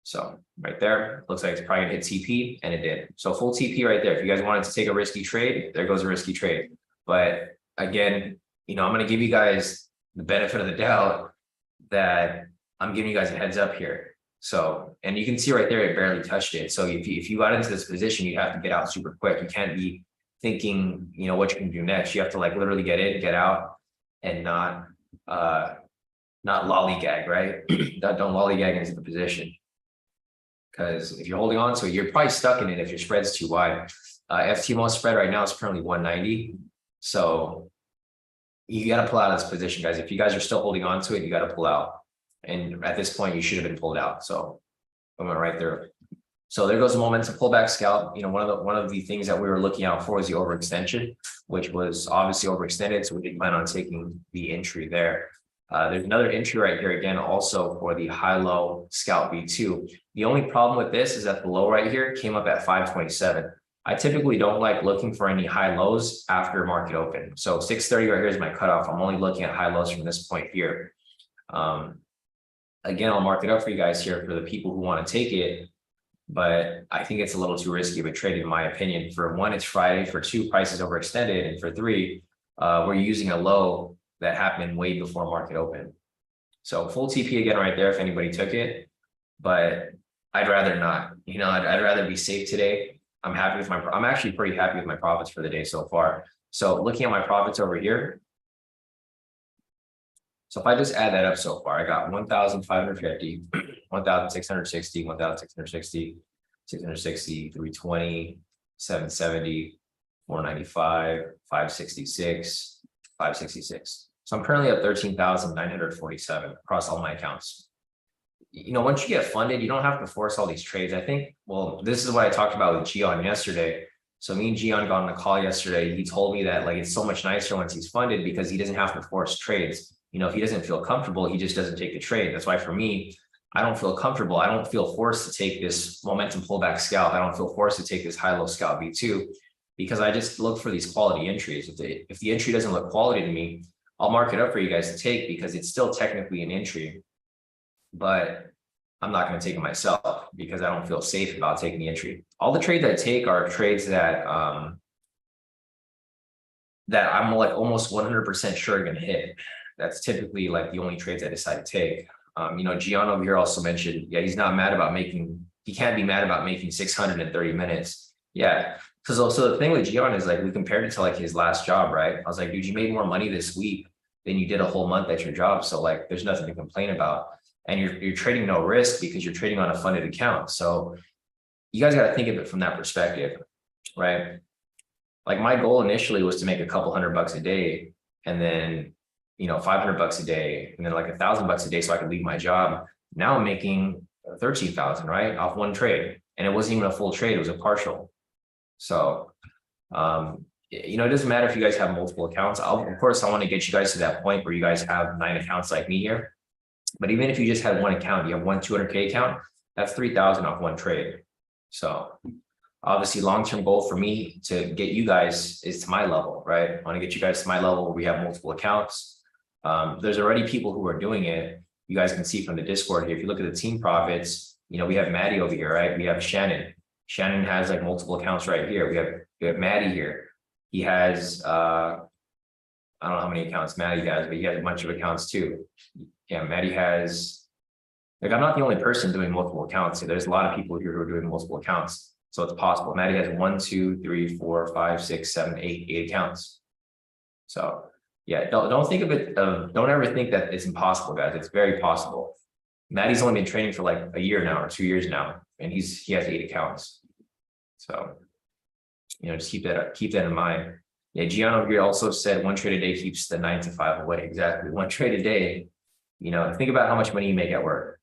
So right there, looks like it's probably gonna hit TP, and it did. So full TP right there. If you guys wanted to take a risky trade, there goes a risky trade. But again, I'm gonna give you guys the benefit of the doubt that I'm giving you guys a heads up here. So, and you can see right there, it barely touched it. So if you got into this position, you have to get out super quick. You can't be thinking, what you can do next. You have to like literally get in, get out, and not lollygag, right? Don't lollygag into the position. Because if you're holding on to it, you're probably stuck in it if your spread's too wide. FTMO spread right now is currently 190. So you got to pull out of this position, guys. If you guys are still holding on to it, you got to pull out. And at this point, you should have been pulled out. So I went right there. So there goes the momentum pullback scalp. One of the things that we were looking out for is the overextension, which was obviously overextended. So we didn't plan on taking the entry there. There's another entry right here again, also for the high-low scalp V2. The only problem with this is that the low right here came up at 527. I typically don't like looking for any high lows after market open. So 630 right here is my cutoff. I'm only looking at high lows from this point here. Again, I'll mark it up for you guys here for the people who want to take it, but I think it's a little too risky of a trade in my opinion. For one, it's Friday. For two, price is overextended, and for three, we're using a low that happened way before market open. So full TP again right there if anybody took it, but I'd rather not. I'd rather be safe today. I'm actually pretty happy with my profits for the day so far. So looking at my profits over here. So if I just add that up so far, I got 1,550, 1,660, 1,660, 660, 320, 770, 495, 566, 566. So I'm currently at 13,947 across all my accounts. Once you get funded, you don't have to force all these trades. I think, well, this is what I talked about with Gian yesterday. So me and Gian got on a call yesterday. He told me that it's so much nicer once he's funded because he doesn't have to force trades. If he doesn't feel comfortable, he just doesn't take the trade. That's why for me, I don't feel comfortable. I don't feel forced to take this momentum pullback scalp. I don't feel forced to take this high-low scalp V2 because I just look for these quality entries. If the entry doesn't look quality to me, I'll mark it up for you guys to take because it's still technically an entry, but I'm not going to take it myself because I don't feel safe about taking the entry. All the trades I take are trades that I'm almost 100% sure are going to hit. That's typically the only trades I decide to take. Gian over here also mentioned, he's not mad about he can't be mad about making 630 minutes. Yeah. So the thing with Gian is we compared it to his last job, right? I was like, dude, you made more money this week than you did a whole month at your job. So there's nothing to complain about. And you're trading no risk because you're trading on a funded account. So you guys got to think of it from that perspective, right? My goal initially was to make a couple $100 a day, and then $500 a day, and then $1,000 a day so I could leave my job. Now I'm making 13,000, right, off one trade, and it wasn't even a full trade; it was a partial. So, it doesn't matter if you guys have multiple accounts. Of course, I want to get you guys to that point where you guys have 9 accounts like me here. But even if you just had one account, you have one 200K account, that's 3,000 off one trade. So obviously long-term goal for me to get you guys is to my level, right? I want to get you guys to my level where we have multiple accounts. There's already people who are doing it. You guys can see from the Discord here. If you look at the team profits, we have Maddie over here, right? We have Shannon. Shannon has multiple accounts right here. We have Maddie here. He has, I don't know how many accounts Maddie has, but he has a bunch of accounts too. Yeah, Maddie has, I'm not the only person doing multiple accounts. There's a lot of people here who are doing multiple accounts. So it's possible. Maddie has 1, 2, 3, 4, 5, 6, 7, 8 accounts. So yeah, don't think of it, don't ever think that it's impossible, guys. It's very possible. Maddie's only been training for a year now or 2 years now, and he has 8 accounts. So, just keep that in mind. Yeah, Gian over here also said 1 trade a day keeps the 9 to 5 away. Exactly. 1 trade a day. Think about how much money you make at work.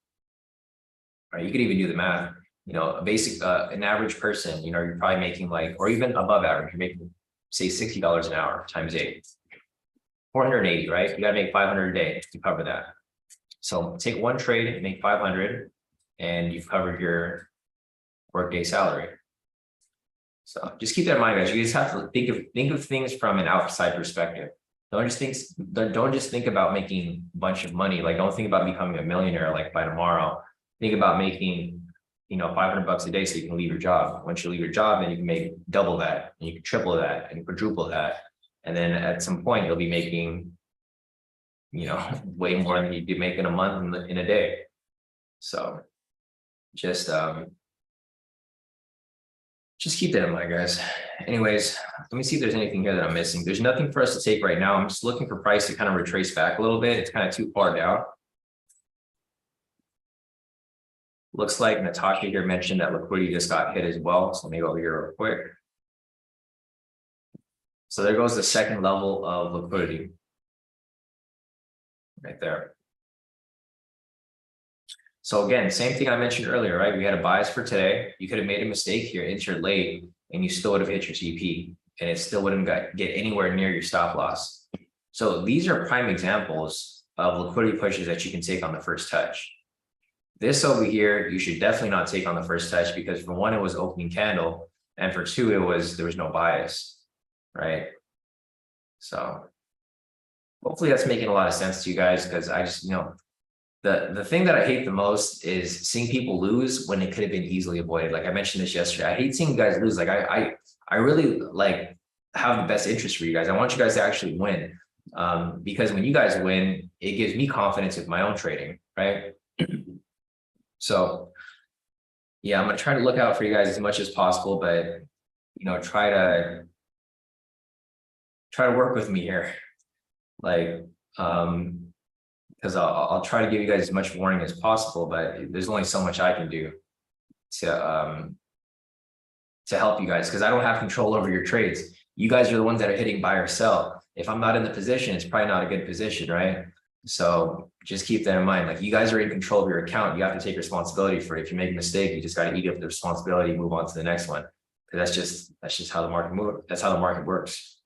Right? You could even do the math. A basic, an average person, you're probably making or even above average, you're making say $60 an hour times 8, 480, right? You got to make 500 a day to cover that. So take 1 trade and make 500, and you've covered your workday salary. So just keep that in mind, guys. You just have to think of things from an outside perspective. Don't just think about making a bunch of money. Like, don't think about becoming a millionaire like by tomorrow. Think about making, you know, $500 a day so you can leave your job. Once you leave your job, then you can make double that, and you can triple that, and quadruple that. And then at some point you'll be making, you know, way more than you'd be making a month in a day. So just keep that in mind, guys. Anyways, let me see if there's anything here that I'm missing. There's nothing for us to take right now. I'm just looking for price to kind of retrace back a little bit. It's kind of too far down. Looks like Natasha here mentioned that liquidity just got hit as well. So let me go over here real quick. So there goes the second level of liquidity. Right there. So again, same thing I mentioned earlier, right? We had a bias for today. You could have made a mistake here, entered late, and you still would have hit your CP, and it still wouldn't get anywhere near your stop loss. So these are prime examples of liquidity pushes that you can take on the first touch. This over here, you should definitely not take on the first touch, because for one, it was opening candle, and for two, there was no bias, right? So hopefully that's making a lot of sense to you guys, because I just, you know, the thing that I hate the most is seeing people lose when it could have been easily avoided. Like I mentioned this yesterday, I hate seeing guys lose. Like I really like have the best interest for you guys. I want you guys to actually win, because when you guys win, it gives me confidence with my own trading, right? So yeah, I'm gonna try to look out for you guys as much as possible, but you know, try to work with me here, like because I'll try to give you guys as much warning as possible, but there's only so much I can do to help you guys, because I don't have control over your trades. You guys are the ones that are hitting buy or sell. If I'm not in the position, it's probably not a good position, right? So just keep that in mind. Like, you guys are in control of your account. You have to take responsibility for it. If you make a mistake, you just got to eat up the responsibility, move on to the next one. Because that's just how the market moves. That's how the market works.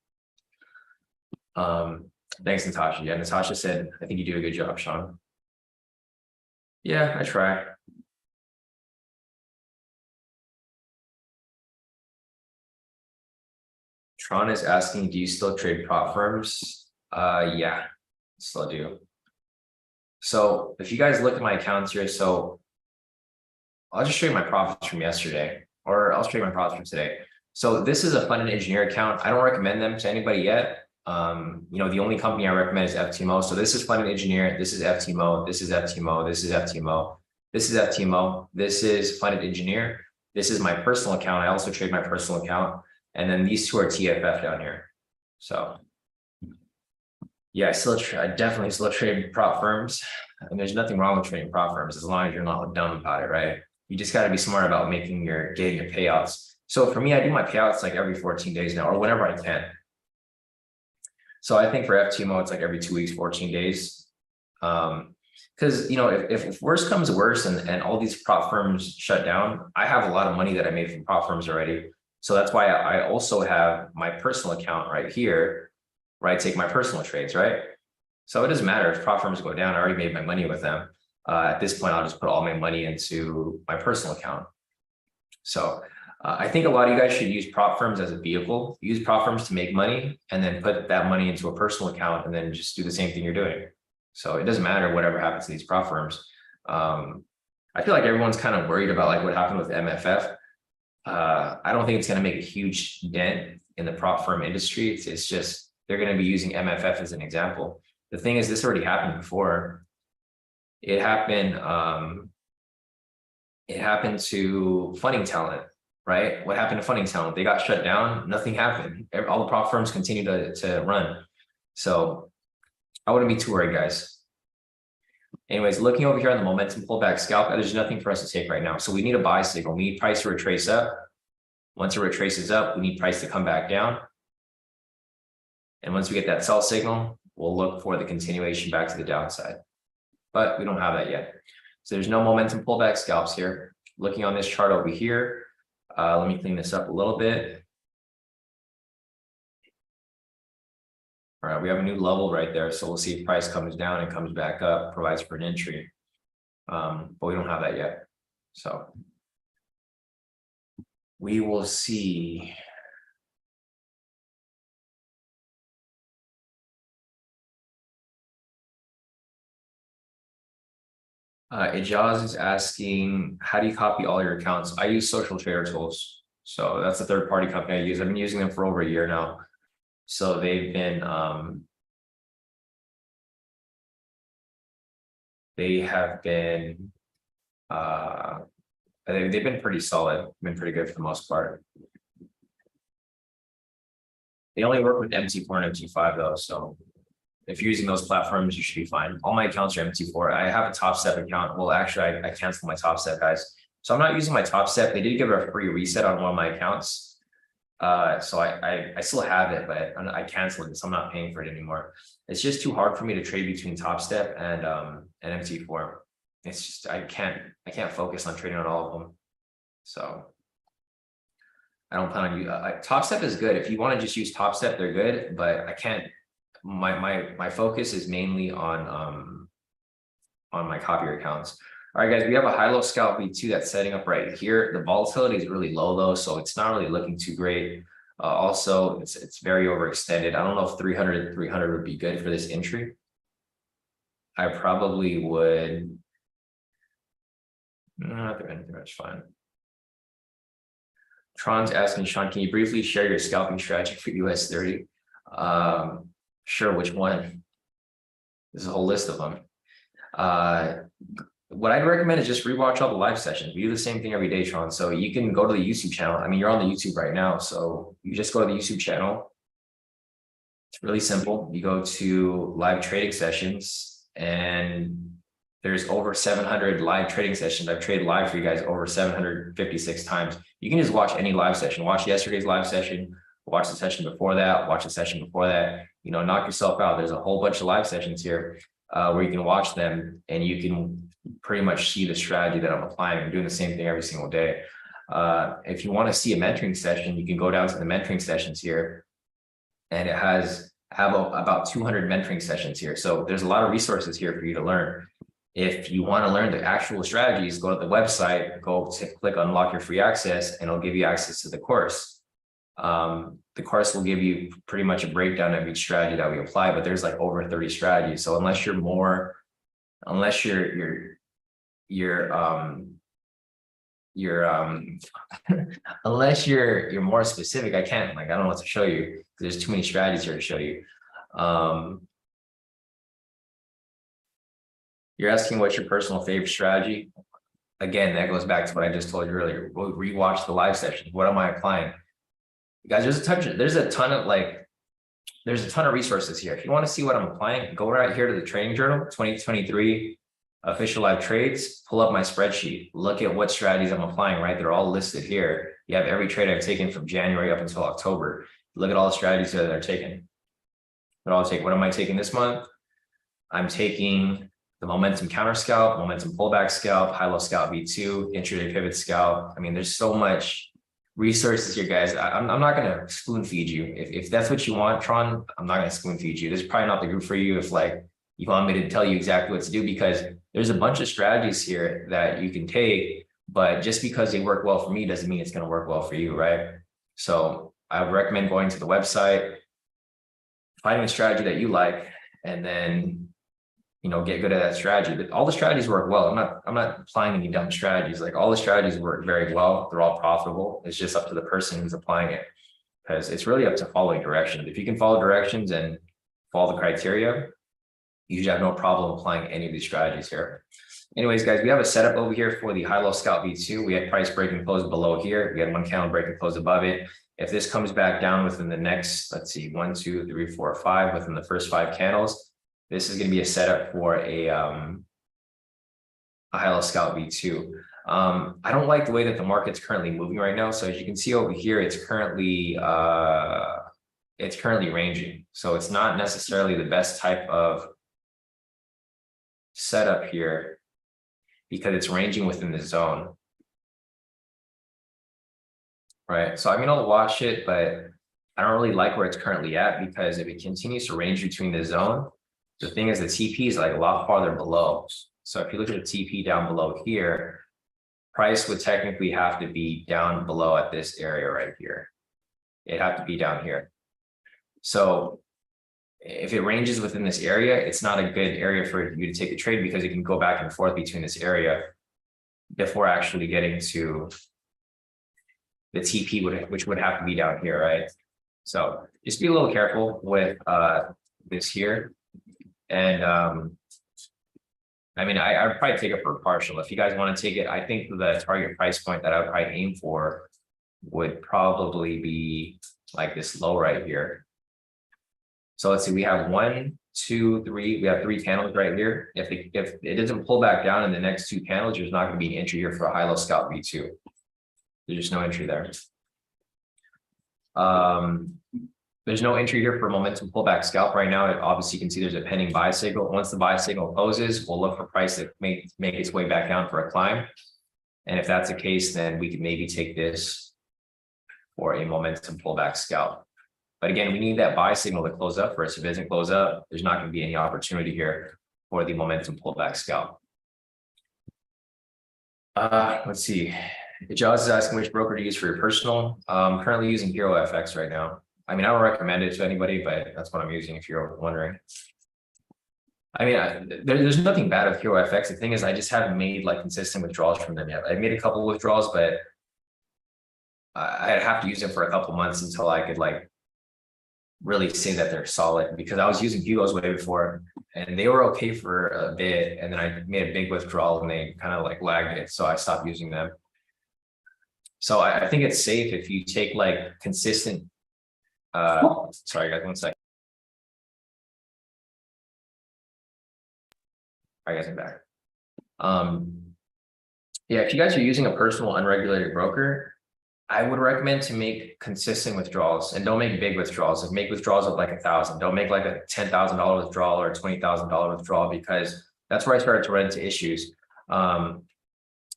Thanks, Natasha. Yeah, Natasha said, I think you do a good job, Sean. Yeah, I try. Tron is asking, do you still trade prop firms? Yeah, still do. So if you guys look at my accounts here, so I'll just show you my profits from yesterday, or I'll show you my profits from today. So this is a fund and engineer account. I don't recommend them to anybody yet. You know, the only company I recommend is FTMO. So this is fund and engineer. This is FTMO. This is FTMO. This is FTMO. This is FTMO. This is fund and engineer. This is my personal account. I also trade my personal account. And then these two are TFF down here. So yeah, I definitely still trade prop firms. And there's nothing wrong with trading prop firms as long as you're not dumb about it, right? You just got to be smart about getting your payouts. So for me, I do my payouts like every 14 days now, or whenever I can. So I think for FTMO, it's like every 2 weeks, 14 days. Because, you know, if worse comes worse and all these prop firms shut down, I have a lot of money that I made from prop firms already. So that's why I also have my personal account right here, where I take my personal trades, right? So it doesn't matter if prop firms go down, I already made my money with them. At this point, I'll just put all my money into my personal account. So I think a lot of you guys should use prop firms as a vehicle. Use prop firms to make money, and then put that money into a personal account, and then just do the same thing you're doing. So it doesn't matter whatever happens to these prop firms. I feel like everyone's kind of worried about like what happened with MFF. I don't think it's going to make a huge dent in the prop firm industry. It's just they're going to be using MFF as an example. The thing is, this already happened before. It happened to funding talent, right? What happened to funding talent? They got shut down. Nothing happened. All the prop firms continue to run. So I wouldn't be too worried, guys. Anyways, looking over here on the momentum pullback scalp, there's nothing for us to take right now. So we need a buy signal. We need price to retrace up. Once it retraces up, we need price to come back down. And once we get that sell signal, we'll look for the continuation back to the downside. But we don't have that yet. So there's no momentum pullback scalps here. Looking on this chart over here, let me clean this up a little bit. All right, we have a new level right there. So we'll see if price comes down and comes back up, provides for an entry. But we don't have that yet. So we will see. Ijaz is asking, how do you copy all your accounts? I use Social Trader Tools. So that's a third-party company I use. I've been using them for over a year now. So they've been they have been they've been pretty solid, been pretty good for the most part. They only work with MT4 and MT5 though, so if you're using those platforms, you should be fine. All my accounts are MT4. I have a Top Step account. Well, actually, I canceled my Top Step, guys. So I'm not using my Top Step. They did give a free reset on one of my accounts. So I still have it, but I canceled it, so I'm not paying for it anymore. It's just too hard for me to trade between Top Step and MT4. It's just I can't focus on trading on all of them. So I don't plan on you. Top Step is good if you want to just use Top Step. They're good, but I can't. My focus is mainly on my copier accounts. All right, guys, we have a high-low scalp V2 that's setting up right here. The volatility is really low though, so it's not really looking too great. Also, it's very overextended. I don't know if 300 would be good for this entry. I probably would. No, that's fine. Tron's asking, Sean, can you briefly share your scalping strategy for US30? Sure, which one? There's a whole list of them. What I'd recommend is just rewatch all the live sessions. We do the same thing every day, Tron. So you can go to the YouTube channel. I mean, you're on the YouTube right now, so you just go to the YouTube channel. It's really simple. You go to live trading sessions, and there's over 700 live trading sessions. I've traded live for you guys over 756 times. You can just watch any live session. Watch yesterday's live session. Watch the session before that. Watch the session before that. You know, knock yourself out. There's a whole bunch of live sessions here where you can watch them, and you can pretty much see the strategy that I'm applying. I'm doing the same thing every single day. If you want to see a mentoring session, you can go down to the mentoring sessions here, and it have about 200 mentoring sessions here. So there's a lot of resources here for you to learn. If you want to learn the actual strategies, go to the website, click unlock your free access, and it'll give you access to the course. The course will give you pretty much a breakdown of each strategy that we apply, but there's like over 30 strategies. So unless you're more specific, I don't know what to show you. There's too many strategies here to show you. You're asking what's your personal favorite strategy? Again, that goes back to what I just told you earlier. We'll rewatch the live session. What am I applying? Guys, there's a ton of resources here. If you want to see what I'm applying, go right here to the trading journal, 2023 official live trades, pull up my spreadsheet, look at what strategies I'm applying, right? They're all listed here. You have every trade I've taken from January up until October. Look at all the strategies that are taken. They're all taken. What am I taking this month? I'm taking the momentum counter scalp, momentum pullback scalp, high-low scalp V2, intraday pivot scalp. I mean, there's so much resources here, guys. I'm not going to spoon feed you. If that's what you want, Tron, I'm not going to spoon feed you. This is probably not the group for you if like you want me to tell you exactly what to do, because there's a bunch of strategies here that you can take, but just because they work well for me doesn't mean it's going to work well for you, right? So I would recommend going to the website, finding a strategy that you like, and then, you know, get good at that strategy. But all the strategies work well. I'm not applying any dumb strategies. Like all the strategies work very well. They're all profitable. It's just up to the person who's applying it, because it's really up to following directions. If you can follow directions and follow the criteria, you should have no problem applying any of these strategies here. Anyways, guys, we have a setup over here for the high-low scalp V2. We had price break and close below here. We had one candle break and close above it. If this comes back down within the next, let's see, 1, 2, 3, 4, 5, within the first 5 candles, this is going to be a setup for a high-low scalp V2. I don't like the way that the market's currently moving right now. So as you can see over here, it's currently ranging. So it's not necessarily the best type of setup here because it's ranging within the zone. Right. So I mean, I'll watch it, but I don't really like where it's currently at, because if it continues to range between the zone, the thing is the TP is like a lot farther below. So if you look at the TP down below here, price would technically have to be down below at this area right here. It'd have to be down here. So if it ranges within this area, it's not a good area for you to take a trade because it can go back and forth between this area before actually getting to the TP, which would have to be down here, right? So just be a little careful with this here. And I mean, I would probably take it for a partial. If you guys want to take it, I think the target price point that I would probably aim for would probably be like this low right here. So let's see, we have 1, 2, 3, we have 3 candles right here. If it doesn't pull back down in the next 2 candles, there's not going to be an entry here for a high-low scalp V2. There's just no entry there. There's no entry here for momentum pullback scalp right now. Obviously, you can see there's a pending buy signal. Once the buy signal closes, we'll look for price to make its way back down for a climb. And if that's the case, then we could maybe take this for a momentum pullback scalp. But again, we need that buy signal to close up first. If it doesn't close up, there's not going to be any opportunity here for the momentum pullback scalp. Let's see. Jaws is asking which broker to use for your personal. I'm currently using Hero FX right now. I mean, I don't recommend it to anybody, but that's what I'm using if you're wondering. I mean, there's nothing bad with Hero FX. The thing is, I just haven't made like consistent withdrawals from them yet. I made a couple of withdrawals, but I'd have to use them for a couple months until I could like really say that they're solid, because I was using Hugo's way before and they were okay for a bit. And then I made a big withdrawal and they kind of like lagged it. So I stopped using them. So I think it's safe if you take like consistent, sorry guys, 1 second. All right, guys, I'm back. Yeah, if you guys are using a personal unregulated broker, I would recommend to make consistent withdrawals and don't make big withdrawals. Like make withdrawals of like 1,000. Don't make like a $10,000 withdrawal or a $20,000 withdrawal, because that's where I started to run into issues.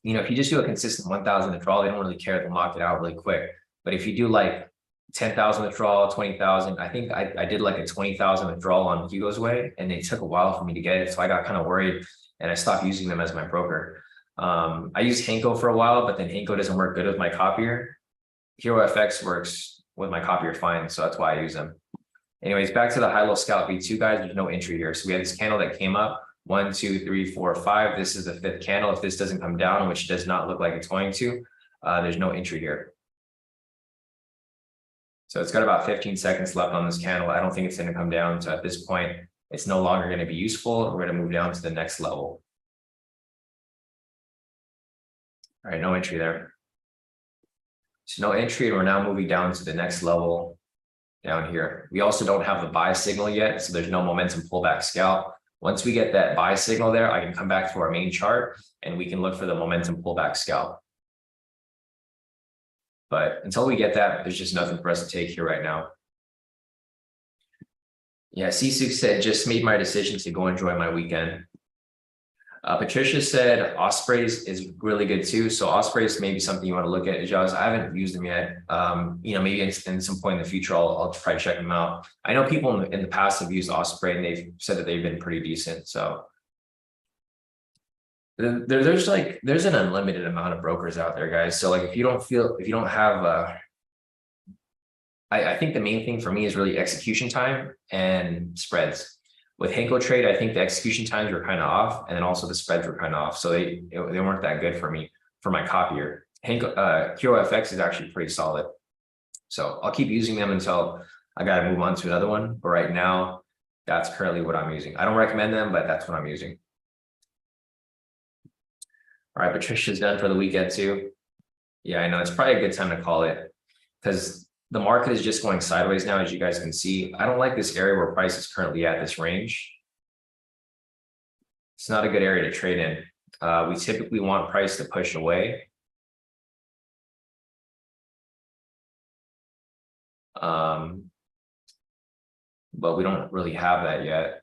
You know, if you just do a consistent 1,000 withdrawal, they don't really care. They'll knock it out really quick. But if you do like 10,000 withdrawal, 20,000, I think I did like a 20,000 withdrawal on Hugo's way, and it took a while for me to get it. So I got kind of worried and I stopped using them as my broker. I used Henko for a while, but then Henko doesn't work good with my copier. Hero FX works with my copier fine, so that's why I use them. Anyways, back to the high-low scalp V2, guys. There's no entry here. So we have this candle that came up. 1, 2, 3, 4, 5. This is the 5th candle. If this doesn't come down, which does not look like it's going to, there's no entry here. So it's got about 15 seconds left on this candle. I don't think it's going to come down. So at this point, it's no longer going to be useful. We're going to move down to the next level. All right, no entry there. So no entry, and we're now moving down to the next level down here. We also don't have the buy signal yet, so there's no momentum pullback scalp. Once we get that buy signal there, I can come back to our main chart and we can look for the momentum pullback scalp. But until we get that, there's just nothing for us to take here right now. Yeah, C6 said, just made my decision to go enjoy my weekend. Patricia said Ospreys is really good too. So Ospreys may be something you want to look at. Jaws, I haven't used them yet. You know, maybe in some point in the future, I'll try to check them out. I know people in the past have used Osprey and they've said that they've been pretty decent. So there's an unlimited amount of brokers out there, guys. So like, if you don't have, I think the main thing for me is really execution time and spreads. With Henko Trade, I think the execution times were kind of off, and then also the spreads were kind of off. So they weren't that good for me, for my copier. Henko, Hero FX is actually pretty solid. So I'll keep using them until I got to move on to another one. But right now, that's currently what I'm using. I don't recommend them, but that's what I'm using. All right, Patricia's done for the weekend too. Yeah, I know it's probably a good time to call it, because the market is just going sideways now, as you guys can see. I don't like this area where price is currently at, this range. It's not a good area to trade in. We typically want price to push away. But we don't really have that yet.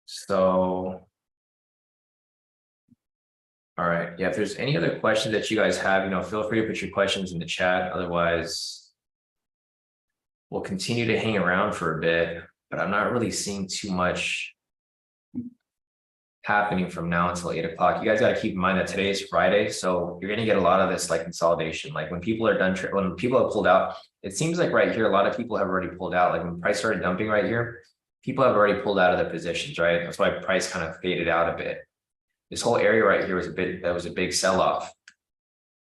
So, all right. Yeah, if there's any other questions that you guys have, you know, feel free to put your questions in the chat. Otherwise, we'll continue to hang around for a bit, but I'm not really seeing too much happening from now until 8 o'clock. You guys got to keep in mind that today is Friday, so you're going to get a lot of this like consolidation. Like when people are done, when people have pulled out, it seems like right here, a lot of people have already pulled out. Like when price started dumping right here, people have already pulled out of their positions, right? That's why price kind of faded out a bit. This whole area right here was a big sell-off.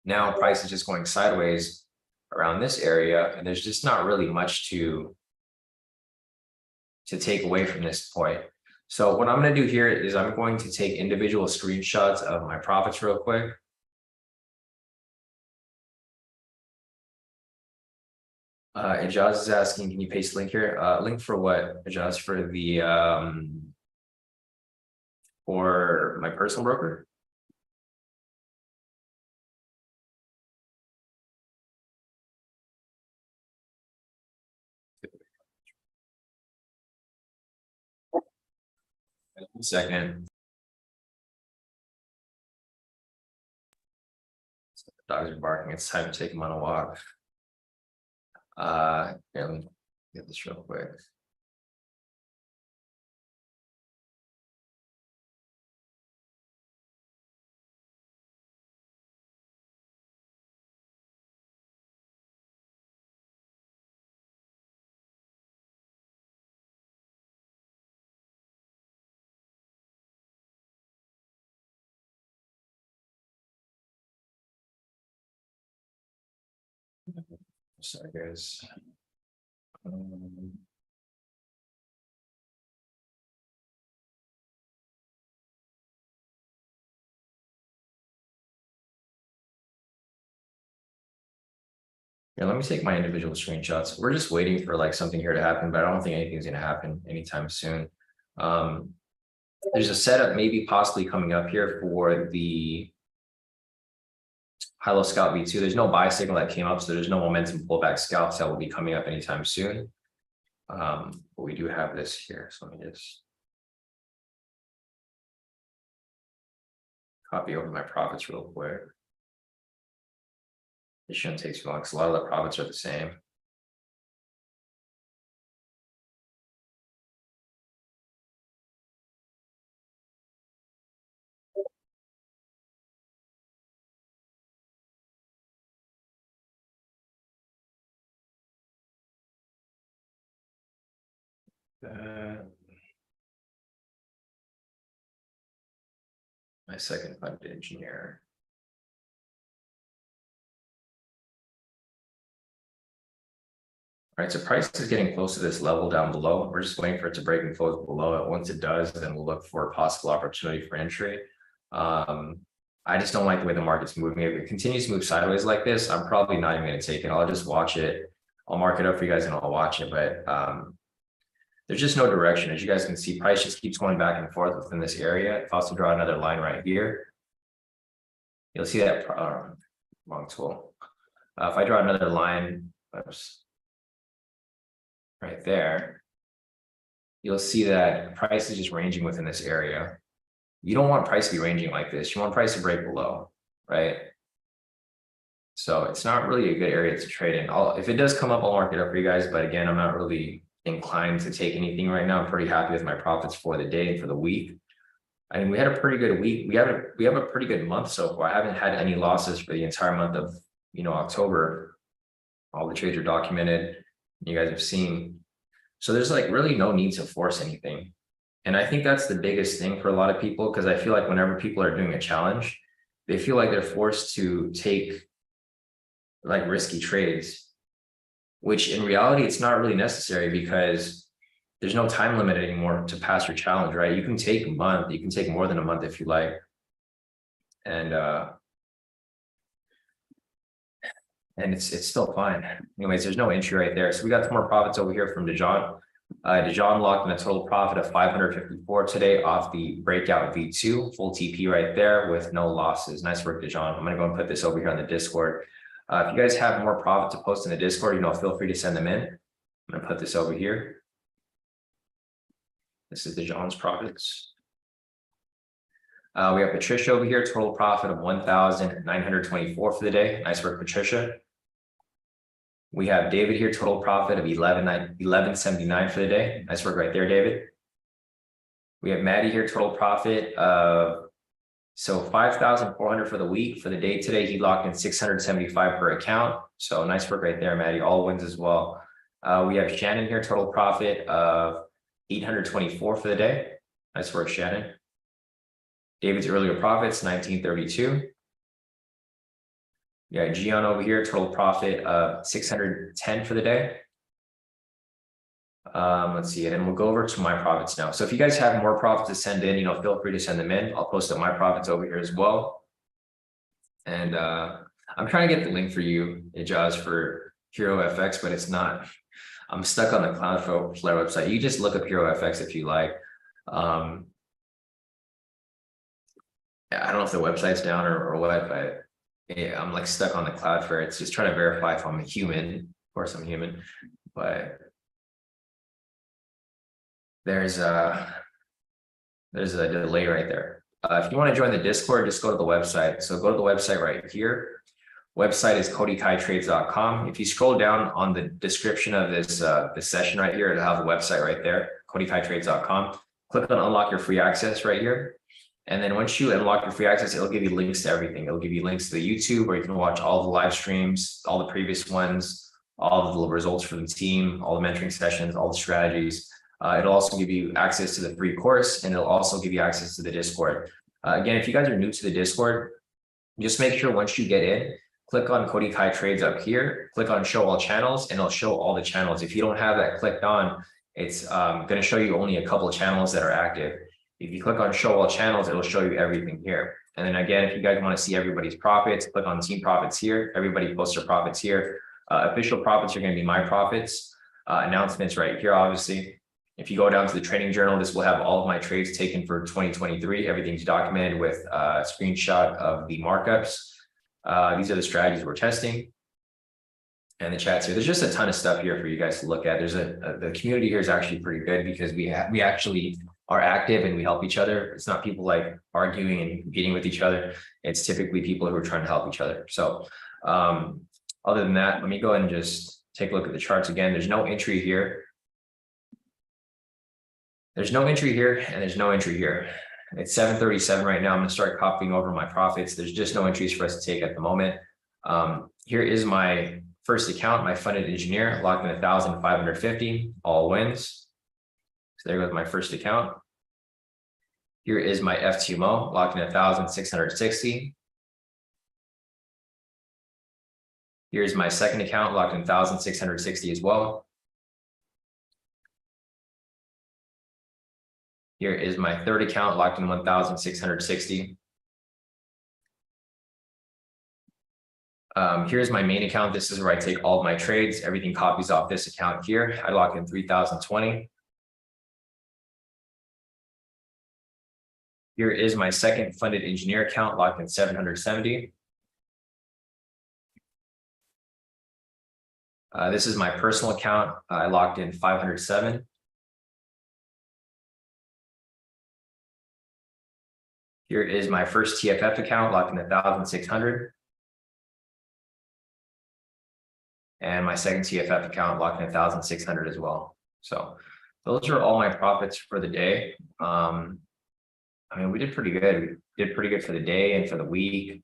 Now price is just going sideways around this area, and there's just not really much to take away from this point. So what I'm going to do here is I'm going to take individual screenshots of my profits real quick. Ijaz is asking, can you paste link here? Link for what, Ijaz? For the for my personal broker? One second. The dogs are barking. It's time to take them on a walk. Here, let me get this real quick. Sorry, guys. Yeah, let me take my individual screenshots. We're just waiting for like something here to happen, but I don't think anything's going to happen anytime soon. There's a setup maybe possibly coming up here for the high-low scalp V2. There's no buy signal that came up, so there's no momentum pullback scalps that will be coming up anytime soon. But we do have this here, so let me just copy over my profits real quick. It shouldn't take too long because a lot of the profits are the same. My second fund engineer. All right, so price is getting close to this level down below. We're just waiting for it to break and close below it. Once it does, then we'll look for a possible opportunity for entry. I just don't like the way the market's moving. If it continues to move sideways like this, I'm probably not even going to take it. I'll just watch it. I'll mark it up for you guys and I'll watch it. But there's just no direction. As you guys can see, price just keeps going back and forth within this area. If I also draw another line right here, you'll see that wrong tool. If I draw another line, oops, right there, you'll see that price is just ranging within this area. You don't want price to be ranging like this. You want price to break below, right? So it's not really a good area to trade in. If it does come up, I'll mark it up for you guys. But again, I'm not really inclined to take anything right now. I'm pretty happy with my profits for the day and for the week. I mean, we had a pretty good week. We have a pretty good month so far. I haven't had any losses for the entire month of October. All the trades are documented. You guys have seen. So there's like really no need to force anything. And I think that's the biggest thing for a lot of people, because I feel like whenever people are doing a challenge, they feel like they're forced to take like risky trades, which in reality, it's not really necessary because there's no time limit anymore to pass your challenge, right? You can take a month, you can take more than a month if you like. And it's still fine. Anyways, there's no entry right there. So we got some more profits over here from Dejan. Dejan locked in a total profit of 554 today off the breakout V2, full TP right there with no losses. Nice work, Dejan. I'm going to go and put this over here on the Discord. If you guys have more profit to post in the Discord, feel free to send them in. I'm going to put this over here. This is Dejan's profits. We have Patricia over here, total profit of 1,924 for the day. Nice work, Patricia. We have David here, total profit of 1179 for the day. Nice work right there, David. We have Maddie here, total profit of, so 5,400 for the week. For the day today, he locked in 675 per account. So nice work right there, Maddie, all wins as well. We have Shannon here, total profit of 824 for the day. Nice work, Shannon. David's earlier profits, 1932. Yeah, Gian over here, total profit of 610 for the day. Let's see, and then we'll go over to my profits now. So if you guys have more profits to send in, feel free to send them in. I'll post up my profits over here as well. And I'm trying to get the link for you, Ijaz, for Hero FX, but it's not. I'm stuck on the Cloudflare website. You just look up Hero FX if you like. Yeah, I don't know if the website's down or what, but yeah, I'm like stuck on the Cloudflare. It's just trying to verify if I'm a human. Of course, I'm human, but there's a delay right there. If you want to join the Discord, just go to the website. So go to the website right here. Website is kodikaitrades.com. If you scroll down on the description of this session right here, it'll have the website right there, kodikaitrades.com. Click on unlock your free access right here. And then once you unlock your free access, it'll give you links to everything. It'll give you links to the YouTube where you can watch all the live streams, all the previous ones, all of the results from the team, all the mentoring sessions, all the strategies. It'll also give you access to the free course, and it'll also give you access to the Discord. Again, if you guys are new to the Discord, just make sure once you get in, click on Kodi Kai Trades up here, click on show all channels, and it'll show all the channels. If you don't have that clicked on, it's going to show you only a couple of channels that are active. If you click on show all channels, it'll show you everything here. And then again, if you guys want to see everybody's profits, click on team profits here. Everybody posts their profits here. Official profits are going to be my profits. Announcements right here, obviously. If you go down to the trading journal, this will have all of my trades taken for 2023. Everything's documented with a screenshot of the markups. These are the strategies we're testing. And the chats here. There's just a ton of stuff here for you guys to look at. There's the community here is actually pretty good because we actually are active and we help each other. It's not people like arguing and competing with each other. It's typically people who are trying to help each other. So other than that, let me go ahead and just take a look at the charts again. There's no entry here. There's no entry here and there's no entry here. It's 7:37 right now. I'm going to start copying over my profits. There's just no entries for us to take at the moment. Here is my first account, my funded engineer, locked in 1,550, all wins. So there goes my first account. Here is my FTMO, locked in 1,660. Here's my second account, locked in 1,660 as well. Here is my third account, locked in 1,660. Here's my main account. This is where I take all of my trades. Everything copies off this account here. I lock in 3,020. Here is my second funded engineer account, locked in 770. This is my personal account. I locked in 507. Here is my first TFF account, locked in 1,600. And my second TFF account, locked in 1,600 as well. So those are all my profits for the day. I mean, we did pretty good. We did pretty good for the day and for the week.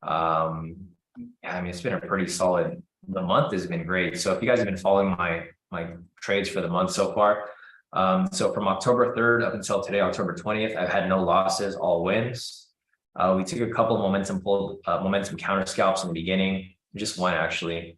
I mean, it's been a pretty solid, the month has been great. So if you guys have been following my trades for the month so far, so from October 3rd up until today, October 20th, I've had no losses, all wins. We took a couple of momentum counter scalps in the beginning, just one actually.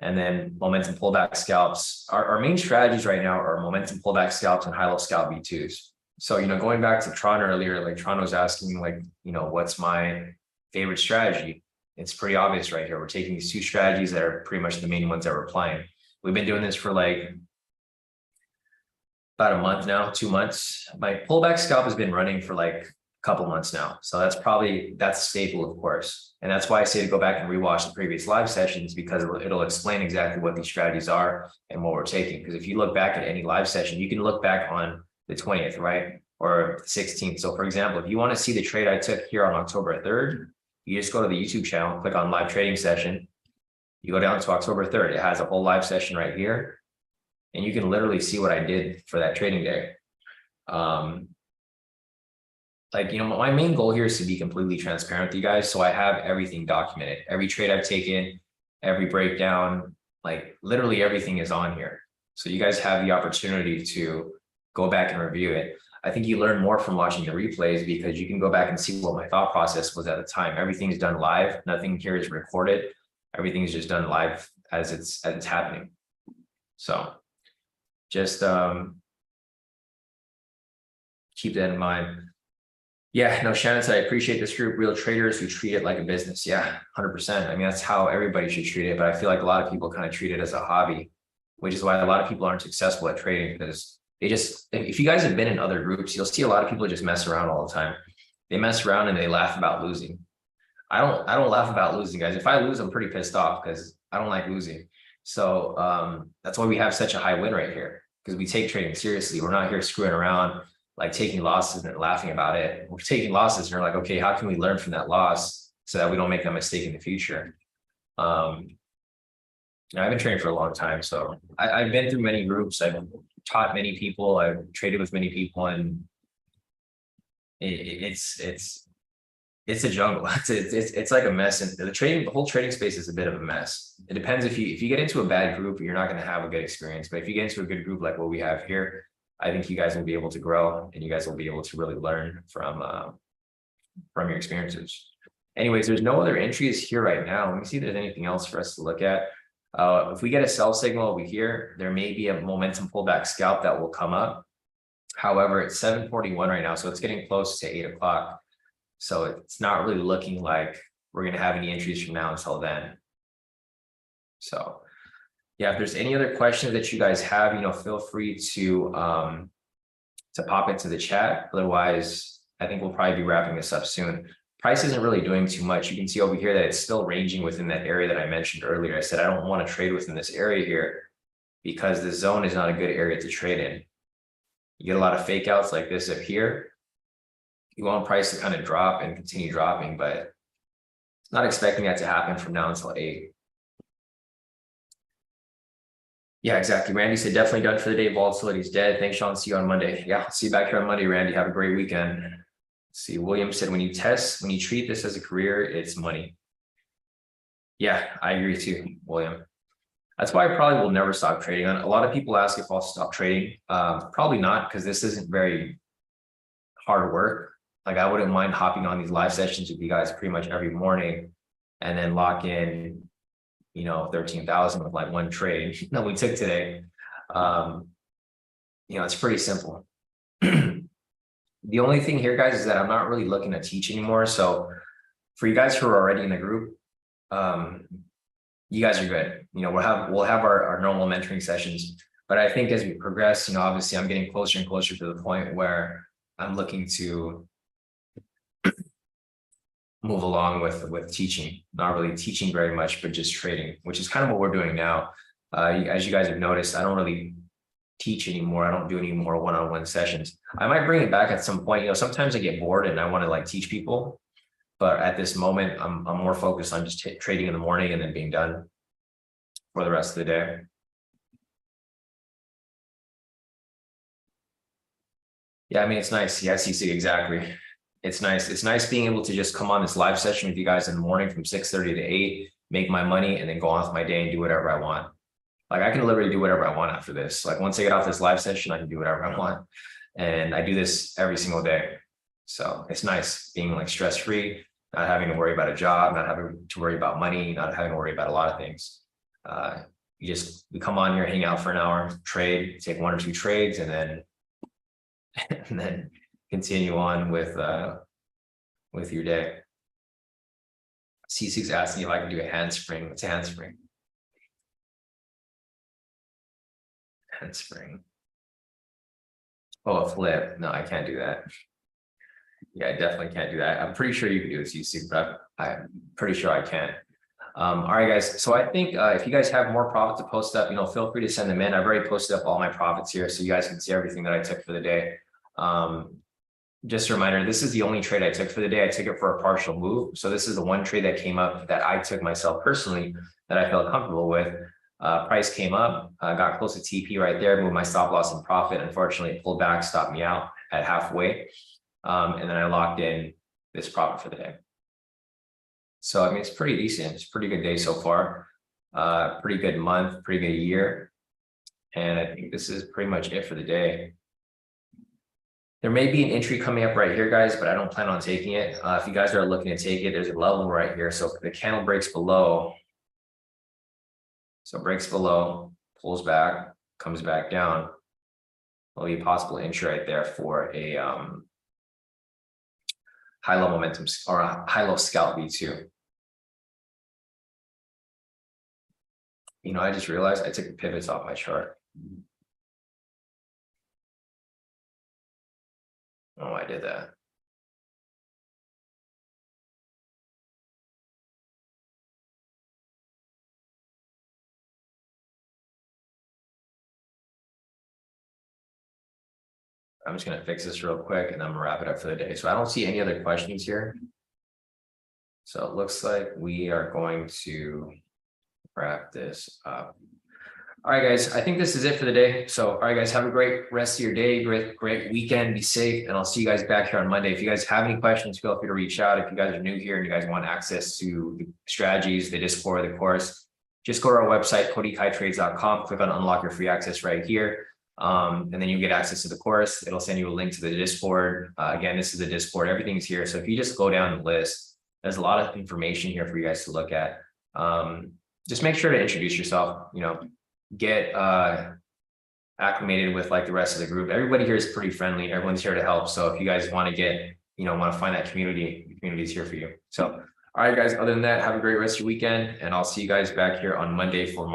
And then momentum pullback scalps. Our main strategies right now are momentum pullback scalps and high-low scalp V2s. So, going back to Tron earlier, like Tron was asking, like, what's my favorite strategy? It's pretty obvious right here. We're taking these two strategies that are pretty much the main ones that we're applying. We've been doing this for like about a month now, 2 months. My pullback scalp has been running for like a couple months now. So that's staple, of course. And that's why I say to go back and rewatch the previous live sessions, because it'll explain exactly what these strategies are and what we're taking. Because if you look back at any live session, you can look back on the 20th, right? Or the 16th. So for example, if you want to see the trade I took here on October 3rd, you just go to the YouTube channel, click on live trading session. You go down to October 3rd. It has a whole live session right here. And you can literally see what I did for that trading day. like, my main goal here is to be completely transparent with you guys. So I have everything documented, every trade I've taken, every breakdown, like literally everything is on here. So you guys have the opportunity to go back and review it. I think you learn more from watching the replays because you can go back and see what my thought process was at the time. Everything's done live. Nothing here is recorded. Everything's just done live as it's happening. So just keep that in mind. Yeah, no, Shannon said, I appreciate this group, real traders who treat it like a business. Yeah, 100%. I mean, that's how everybody should treat it. But I feel like a lot of people kind of treat it as a hobby, which is why a lot of people aren't successful at trading, because they just, if you guys have been in other groups, you'll see a lot of people just mess around all the time. They mess around and they laugh about losing. I don't laugh about losing, guys. If I lose, I'm pretty pissed off because I don't like losing. So that's why we have such a high win rate here, because we take trading seriously. We're not here screwing around, like taking losses and laughing about it. We're taking losses and we're like, okay, how can we learn from that loss so that we don't make that mistake in the future? I've been trading for a long time, so I've been through many groups. I've taught many people. I've traded with many people, and it's a jungle. It's like a mess, and the whole trading space is a bit of a mess. It depends if you get into a bad group, you're not going to have a good experience. But if you get into a good group like what we have here, I think you guys will be able to grow, and you guys will be able to really learn from your experiences. Anyways, there's no other entries here right now. Let me see if there's anything else for us to look at. If we get a sell signal over here, there may be a momentum pullback scalp that will come up. However, it's 7:41 right now, so it's getting close to 8 o'clock. So it's not really looking like we're going to have any entries from now until then. So yeah, if there's any other questions that you guys have, feel free to pop into the chat. Otherwise, I think we'll probably be wrapping this up soon. Price isn't really doing too much. You can see over here that it's still ranging within that area that I mentioned earlier. I said I don't want to trade within this area here because the zone is not a good area to trade in. You get a lot of fake outs like this up here. You want price to kind of drop and continue dropping, but not expecting that to happen from now until 8. Yeah, exactly. Randy said, definitely done for the day. Volatility is dead. Thanks, Sean. See you on Monday. Yeah, I'll see you back here on Monday, Randy. Have a great weekend. Let's see, William said, when you treat this as a career, it's money. Yeah, I agree too, William. That's why I probably will never stop trading. A lot of people ask if I'll stop trading. Probably not, because this isn't very hard work. Like, I wouldn't mind hopping on these live sessions with you guys pretty much every morning and then lock in 13,000 with like one trade that we took today. It's pretty simple. The only thing here, guys, is that I'm not really looking to teach anymore. So for you guys who are already in the group, you guys are good. We'll have our normal mentoring sessions. But I think as we progress, obviously I'm getting closer and closer to the point where I'm looking to move along with teaching, not really teaching very much, but just trading, which is kind of what we're doing now. As you guys have noticed, I don't really teach anymore. I don't do any more one-on-one sessions. I might bring it back at some point. Sometimes I get bored and I want to like teach people, but at this moment, I'm more focused on just trading in the morning and then being done for the rest of the day. Yeah, I mean, it's nice. Yeah, CC, exactly. It's nice. It's nice being able to just come on this live session with you guys in the morning from 6:30 to 8, make my money, and then go on with my day and do whatever I want. Like, I can literally do whatever I want after this. Like, once I get off this live session, I can do whatever I want. And I do this every single day. So it's nice being like stress-free, not having to worry about a job, not having to worry about money, not having to worry about a lot of things. We come on here, hang out for an hour, trade, take 1 or 2 trades, and then continue on with your day. C6's asking if I can do a handspring. What's a handspring? Handspring. Oh, a flip. No, I can't do that. Yeah, I definitely can't do that. I'm pretty sure you can do it, C6, but I'm pretty sure I can't. All right, guys. So I think if you guys have more profit to post up, feel free to send them in. I've already posted up all my profits here, so you guys can see everything that I took for the day. Just a reminder, this is the only trade I took for the day. I took it for a partial move. So this is the one trade that came up that I took myself personally that I felt comfortable with. Price came up, got close to TP right there, moved my stop loss and profit. Unfortunately, it pulled back, stopped me out at halfway. And then I locked in this profit for the day. So I mean, it's pretty decent. It's a pretty good day so far. Pretty good month, pretty good year. And I think this is pretty much it for the day. There may be an entry coming up right here, guys, but I don't plan on taking it. If you guys are looking to take it, there's a level right here. So if the candle breaks below, so breaks below, pulls back, comes back down, there'll be a possible entry right there for a high-low momentum or a high-low scalp V2. You know, I just realized I took the pivots off my chart. Oh, I did that. I'm just going to fix this real quick and I'm going to wrap it up for the day. So I don't see any other questions here. So it looks like we are going to wrap this up. All right, guys, I think this is it for the day. So, all right, guys, have a great rest of your day, great weekend, be safe, and I'll see you guys back here on Monday. If you guys have any questions, feel free to reach out. If you guys are new here and you guys want access to the strategies, the Discord, the course, just go to our website, kodikaitrades.com, click on unlock your free access right here. And then you get access to the course. It'll send you a link to the Discord. Again, this is the Discord, everything's here. So if you just go down the list, there's a lot of information here for you guys to look at. Just make sure to introduce yourself, you know, get acclimated with like the rest of the group. Everybody here is pretty friendly. Everyone's here to help. So if you guys want to get, you know, want to find that community, the community is here for you. So, all right, guys, other than that, have a great rest of your weekend and I'll see you guys back here on Monday for more.